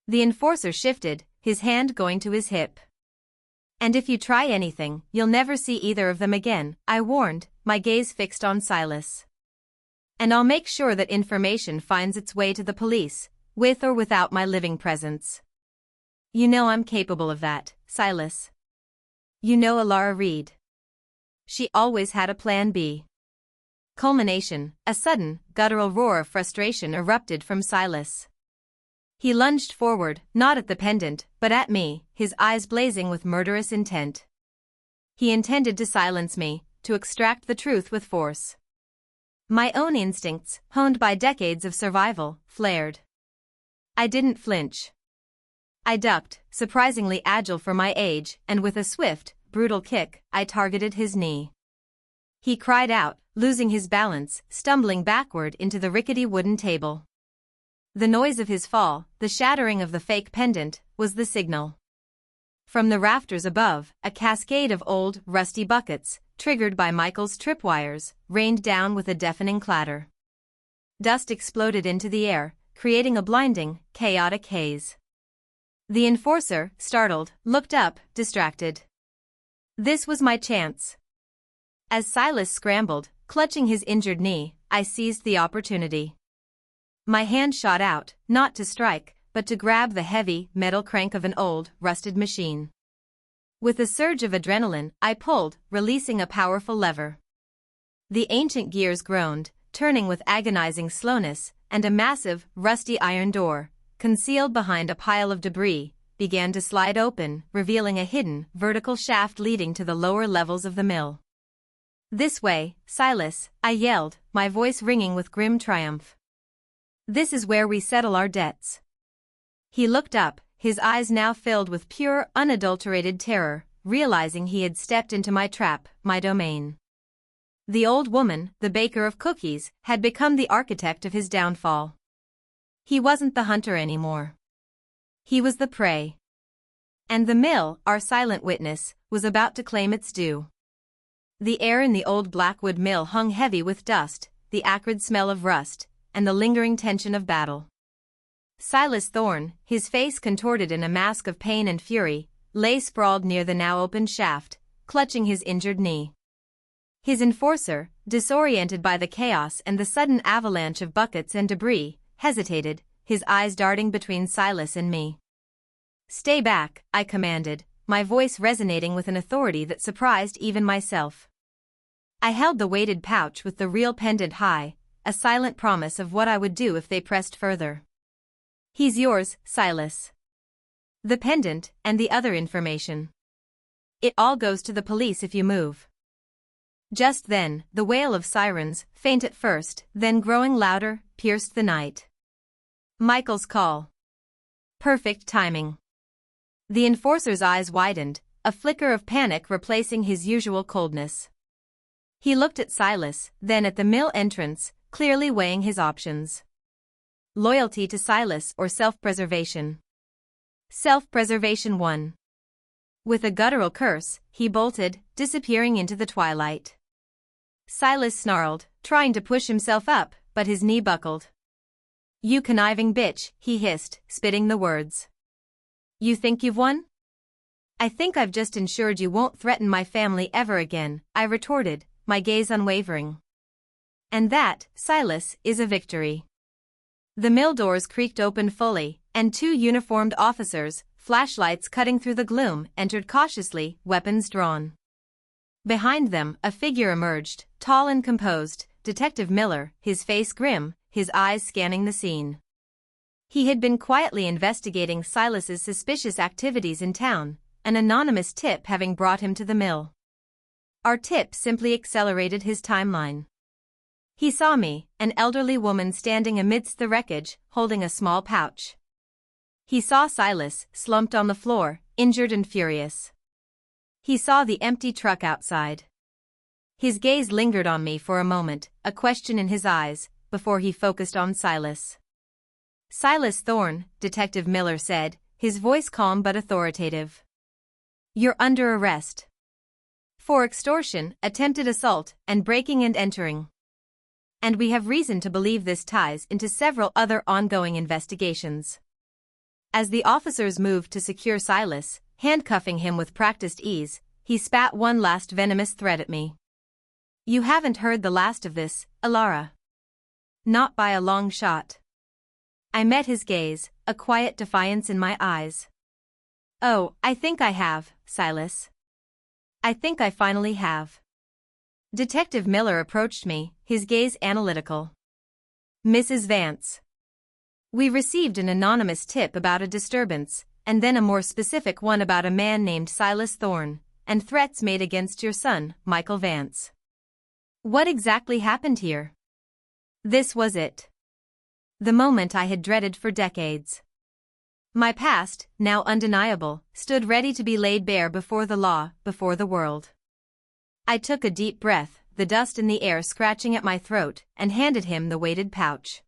The enforcer shifted, his hand going to his hip. And if you try anything, you'll never see either of them again, I warned, my gaze fixed on Silas. And I'll make sure that information finds its way to the police, with or without my living presence. You know I'm capable of that, Silas. You know Alara Reed. She always had a plan B. Culmination, a sudden, guttural roar of frustration erupted from Silas. He lunged forward, not at the pendant, but at me, his eyes blazing with murderous intent. He intended to silence me, to extract the truth with force. My own instincts, honed by decades of survival, flared. I didn't flinch. I ducked, surprisingly agile for my age, and with a swift, brutal kick, I targeted his knee. He cried out, losing his balance, stumbling backward into the rickety wooden table. The noise of his fall, the shattering of the fake pendant, was the signal. From the rafters above, a cascade of old, rusty buckets, triggered by Michael's tripwires, rained down with a deafening clatter. Dust exploded into the air, creating a blinding, chaotic haze. The enforcer, startled, looked up, distracted. This was my chance. As Silas scrambled, clutching his injured knee, I seized the opportunity. My hand shot out, not to strike, but to grab the heavy, metal crank of an old, rusted machine. With a surge of adrenaline, I pulled, releasing a powerful lever. The ancient gears groaned, turning with agonizing slowness, and a massive, rusty iron door, concealed behind a pile of debris, began to slide open, revealing a hidden, vertical shaft leading to the lower levels of the mill. This way, Silas, I yelled, my voice ringing with grim triumph. This is where we settle our debts. He looked up, his eyes now filled with pure, unadulterated terror, realizing he had stepped into my trap, my domain. The old woman, the baker of cookies, had become the architect of his downfall. He wasn't the hunter anymore. He was the prey. And the mill, our silent witness, was about to claim its due. The air in the old Blackwood mill hung heavy with dust, the acrid smell of rust, and the lingering tension of battle. Silas Thorne, his face contorted in a mask of pain and fury, lay sprawled near the now opened shaft, clutching his injured knee. His enforcer, disoriented by the chaos and the sudden avalanche of buckets and debris, hesitated, his eyes darting between Silas and me. Stay back, I commanded, my voice resonating with an authority that surprised even myself. I held the weighted pouch with the real pendant high, a silent promise of what I would do if they pressed further. He's yours, Silas. The pendant, and the other information. It all goes to the police if you move. Just then, the wail of sirens, faint at first, then growing louder, pierced the night. Michael's call. Perfect timing. The enforcer's eyes widened, a flicker of panic replacing his usual coldness. He looked at Silas, then at the mill entrance, clearly weighing his options. Loyalty to Silas or self-preservation? Self-preservation won. With a guttural curse, he bolted, disappearing into the twilight. Silas snarled, trying to push himself up, but his knee buckled. "You conniving bitch," he hissed, spitting the words. "You think you've won?" "I think I've just ensured you won't threaten my family ever again," I retorted, my gaze unwavering. "And that, Silas, is a victory." The mill doors creaked open fully, and two uniformed officers, flashlights cutting through the gloom, entered cautiously, weapons drawn. Behind them, a figure emerged, tall and composed, Detective Miller, his face grim, his eyes scanning the scene. He had been quietly investigating Silas's suspicious activities in town, an anonymous tip having brought him to the mill. Our tip simply accelerated his timeline. He saw me, an elderly woman standing amidst the wreckage, holding a small pouch. He saw Silas, slumped on the floor, injured and furious. He saw the empty truck outside. His gaze lingered on me for a moment, a question in his eyes, before he focused on Silas. "Silas Thorne," Detective Miller said, his voice calm but authoritative. "You're under arrest. For extortion, attempted assault, and breaking and entering. And we have reason to believe this ties into several other ongoing investigations." As the officers moved to secure Silas, handcuffing him with practiced ease, he spat one last venomous threat at me. "You haven't heard the last of this, Alara." "Not by a long shot." I met his gaze, a quiet defiance in my eyes. "Oh, I think I have, Silas. I think I finally have." Detective Miller approached me, his gaze analytical. "Mrs. Vance. We received an anonymous tip about a disturbance, and then a more specific one about a man named Silas Thorne, and threats made against your son, Michael Vance. What exactly happened here?" This was it. The moment I had dreaded for decades. My past, now undeniable, stood ready to be laid bare before the law, before the world. I took a deep breath, the dust in the air scratching at my throat, and handed him the weighted pouch.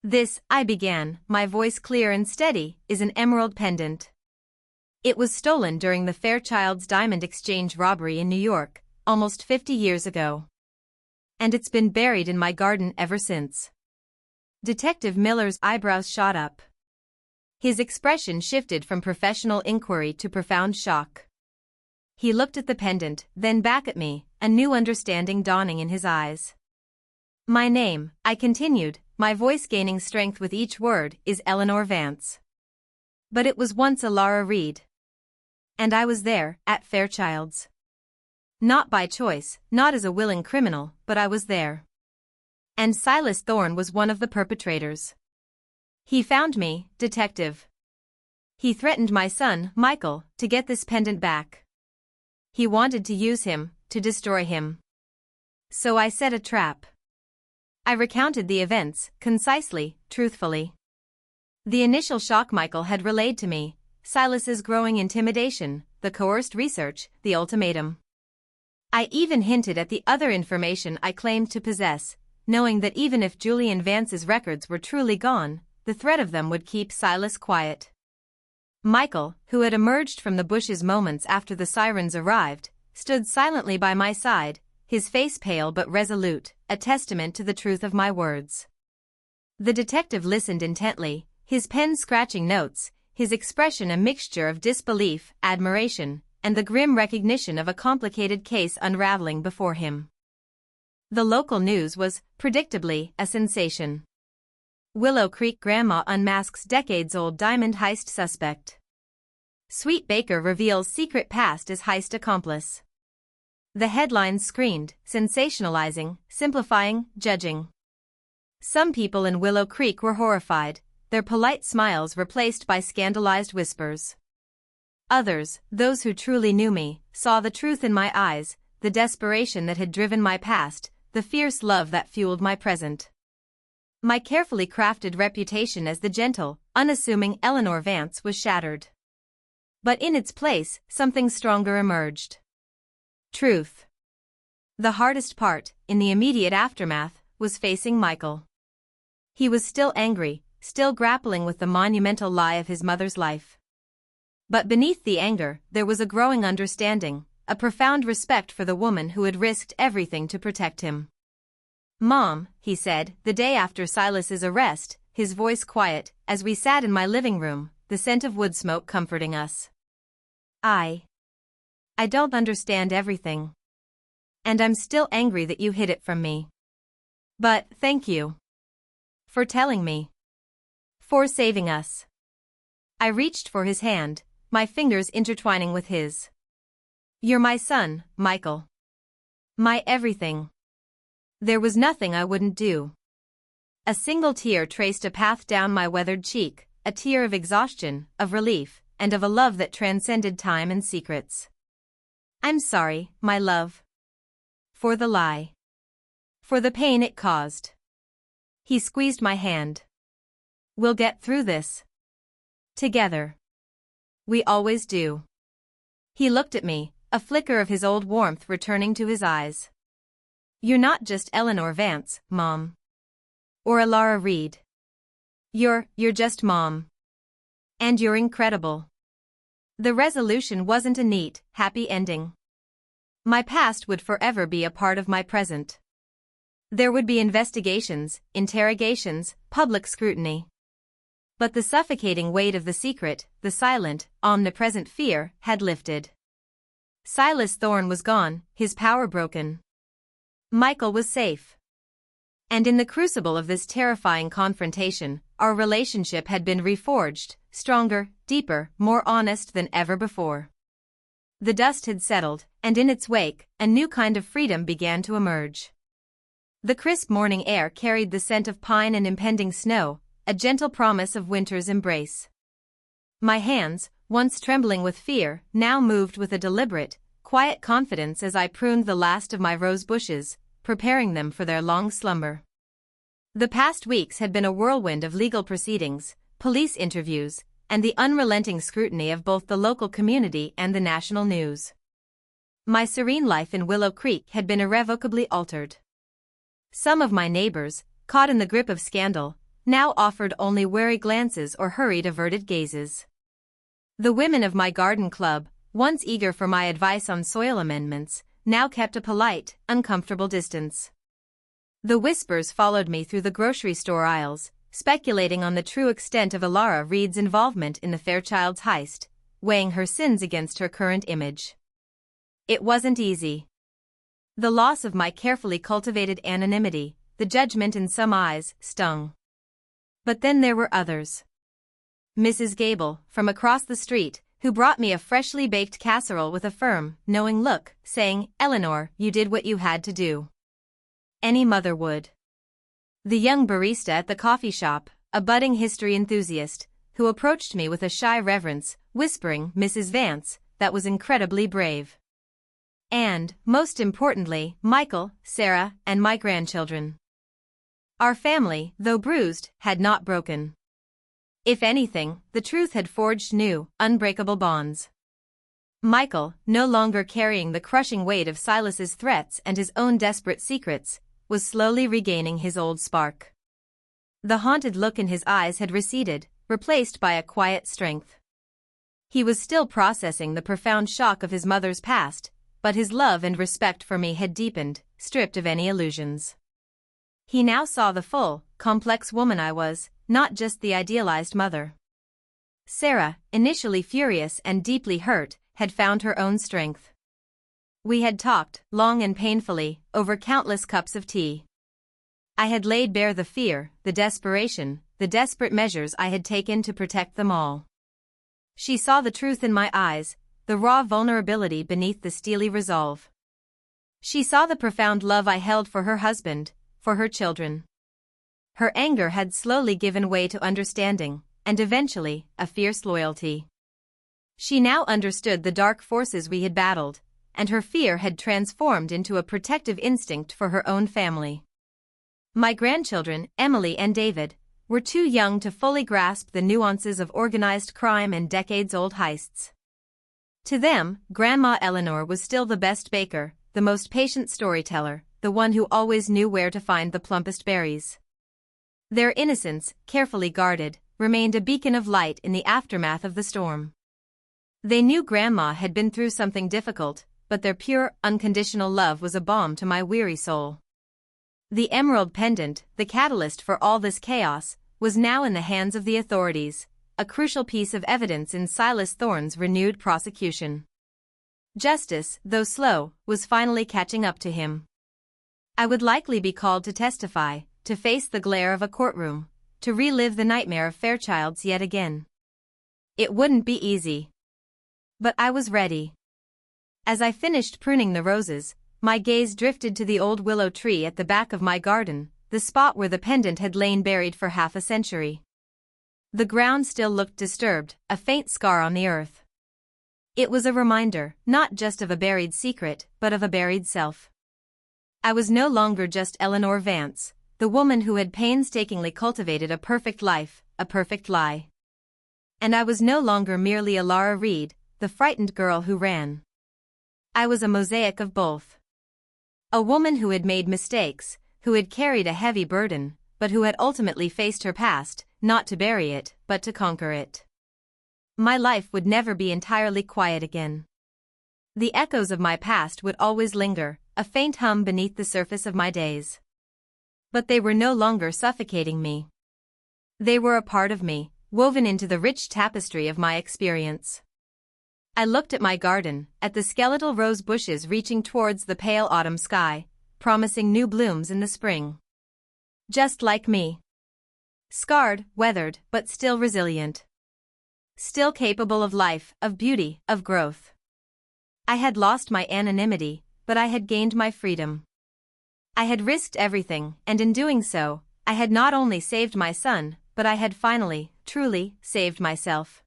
"This," I began, my voice clear and steady, "is an emerald pendant. It was stolen during the Fairchild's Diamond Exchange robbery in New York, almost 50 years ago. And it's been buried in my garden ever since." Detective Miller's eyebrows shot up. His expression shifted from professional inquiry to profound shock. He looked at the pendant, then back at me, a new understanding dawning in his eyes. "My name," I continued, my voice gaining strength with each word, "is Eleanor Vance. But it was once Alara Reed. And I was there, at Fairchild's. Not by choice, not as a willing criminal, but I was there. And Silas Thorne was one of the perpetrators. He found me, detective. He threatened my son, Michael, to get this pendant back. He wanted to use him, to destroy him. So I set a trap." I recounted the events, concisely, truthfully. The initial shock Michael had relayed to me, Silas's growing intimidation, the coerced research, the ultimatum. I even hinted at the other information I claimed to possess, knowing that even if Julian Vance's records were truly gone, the threat of them would keep Silas quiet. Michael, who had emerged from the bushes moments after the sirens arrived, stood silently by my side, his face pale but resolute, a testament to the truth of my words. The detective listened intently, his pen scratching notes, his expression a mixture of disbelief, admiration, and the grim recognition of a complicated case unraveling before him. The local news was, predictably, a sensation. Willow Creek Grandma unmasks decades-old diamond heist suspect. Sweet Baker reveals secret past as heist accomplice. The headlines screamed, sensationalizing, simplifying, judging. Some people in Willow Creek were horrified, their polite smiles replaced by scandalized whispers. Others, those who truly knew me, saw the truth in my eyes, the desperation that had driven my past, the fierce love that fueled my present. My carefully crafted reputation as the gentle, unassuming Eleanor Vance was shattered. But in its place, something stronger emerged. Truth. The hardest part, in the immediate aftermath, was facing Michael. He was still angry, still grappling with the monumental lie of his mother's life. But beneath the anger, there was a growing understanding, a profound respect for the woman who had risked everything to protect him. "Mom," he said, the day after Silas's arrest, his voice quiet, as we sat in my living room, the scent of wood smoke comforting us. I don't understand everything. And I'm still angry that you hid it from me. But, thank you. For telling me. For saving us." I reached for his hand, my fingers intertwining with his. "You're my son, Michael. My everything. There was nothing I wouldn't do." A single tear traced a path down my weathered cheek, a tear of exhaustion, of relief, and of a love that transcended time and secrets. "I'm sorry, my love. For the lie. For the pain it caused." He squeezed my hand. "We'll get through this. Together. We always do." He looked at me, a flicker of his old warmth returning to his eyes. "You're not just Eleanor Vance, Mom. Or Alara Reed. You're just Mom. And you're incredible." The resolution wasn't a neat, happy ending. My past would forever be a part of my present. There would be investigations, interrogations, public scrutiny. But the suffocating weight of the secret, the silent, omnipresent fear, had lifted. Silas Thorne was gone, his power broken. Michael was safe. And in the crucible of this terrifying confrontation, our relationship had been reforged, stronger, deeper, more honest than ever before. The dust had settled, and in its wake, a new kind of freedom began to emerge. The crisp morning air carried the scent of pine and impending snow, a gentle promise of winter's embrace. My hands, once trembling with fear, now moved with a deliberate, quiet confidence as I pruned the last of my rose bushes, preparing them for their long slumber. The past weeks had been a whirlwind of legal proceedings, police interviews, and the unrelenting scrutiny of both the local community and the national news. My serene life in Willow Creek had been irrevocably altered. Some of my neighbors, caught in the grip of scandal, now offered only wary glances or hurried averted gazes. The women of my garden club, once eager for my advice on soil amendments, now kept a polite, uncomfortable distance. The whispers followed me through the grocery store aisles, speculating on the true extent of Alara Reed's involvement in the Fairchild's heist, weighing her sins against her current image. It wasn't easy. The loss of my carefully cultivated anonymity, the judgment in some eyes, stung. But then there were others. Mrs. Gable, from across the street, who brought me a freshly baked casserole with a firm, knowing look, saying, "Eleanor, you did what you had to do. Any mother would." The young barista at the coffee shop, a budding history enthusiast, who approached me with a shy reverence, whispering, "Mrs. Vance," that was incredibly brave. And, most importantly, Michael, Sarah, and my grandchildren. Our family, though bruised, had not broken. If anything, the truth had forged new, unbreakable bonds. Michael, no longer carrying the crushing weight of Silas's threats and his own desperate secrets, was slowly regaining his old spark. The haunted look in his eyes had receded, replaced by a quiet strength. He was still processing the profound shock of his mother's past, but his love and respect for me had deepened, stripped of any illusions. He now saw the full, complex woman I was, not just the idealized mother. Sarah, initially furious and deeply hurt, had found her own strength. We had talked, long and painfully, over countless cups of tea. I had laid bare the fear, the desperation, the desperate measures I had taken to protect them all. She saw the truth in my eyes, the raw vulnerability beneath the steely resolve. She saw the profound love I held for her husband, for her children. Her anger had slowly given way to understanding, and eventually, a fierce loyalty. She now understood the dark forces we had battled, and her fear had transformed into a protective instinct for her own family. My grandchildren, Emily and David, were too young to fully grasp the nuances of organized crime and decades-old heists. To them, Grandma Eleanor was still the best baker, the most patient storyteller, the one who always knew where to find the plumpest berries. Their innocence, carefully guarded, remained a beacon of light in the aftermath of the storm. They knew Grandma had been through something difficult, but their pure, unconditional love was a balm to my weary soul. The emerald pendant, the catalyst for all this chaos, was now in the hands of the authorities, a crucial piece of evidence in Silas Thorne's renewed prosecution. Justice, though slow, was finally catching up to him. I would likely be called to testify, to face the glare of a courtroom, to relive the nightmare of Fairchilds yet again. It wouldn't be easy. But I was ready. As I finished pruning the roses, my gaze drifted to the old willow tree at the back of my garden, the spot where the pendant had lain buried for half a century. The ground still looked disturbed, a faint scar on the earth. It was a reminder, not just of a buried secret, but of a buried self. I was no longer just Eleanor Vance, the woman who had painstakingly cultivated a perfect life, a perfect lie. And I was no longer merely Alara Reed, the frightened girl who ran. I was a mosaic of both. A woman who had made mistakes, who had carried a heavy burden, but who had ultimately faced her past, not to bury it, but to conquer it. My life would never be entirely quiet again. The echoes of my past would always linger, a faint hum beneath the surface of my days. But they were no longer suffocating me. They were a part of me, woven into the rich tapestry of my experience. I looked at my garden, at the skeletal rose bushes reaching towards the pale autumn sky, promising new blooms in the spring. Just like me. Scarred, weathered, but still resilient. Still capable of life, of beauty, of growth. I had lost my anonymity, but I had gained my freedom. I had risked everything, and in doing so, I had not only saved my son, but I had finally, truly, saved myself.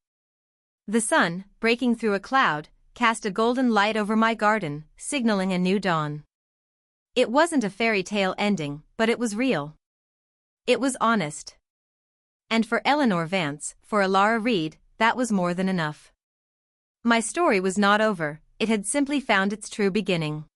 The sun, breaking through a cloud, cast a golden light over my garden, signaling a new dawn. It wasn't a fairy tale ending, but it was real. It was honest. And for Eleanor Vance, for Alara Reed, that was more than enough. My story was not over, it had simply found its true beginning.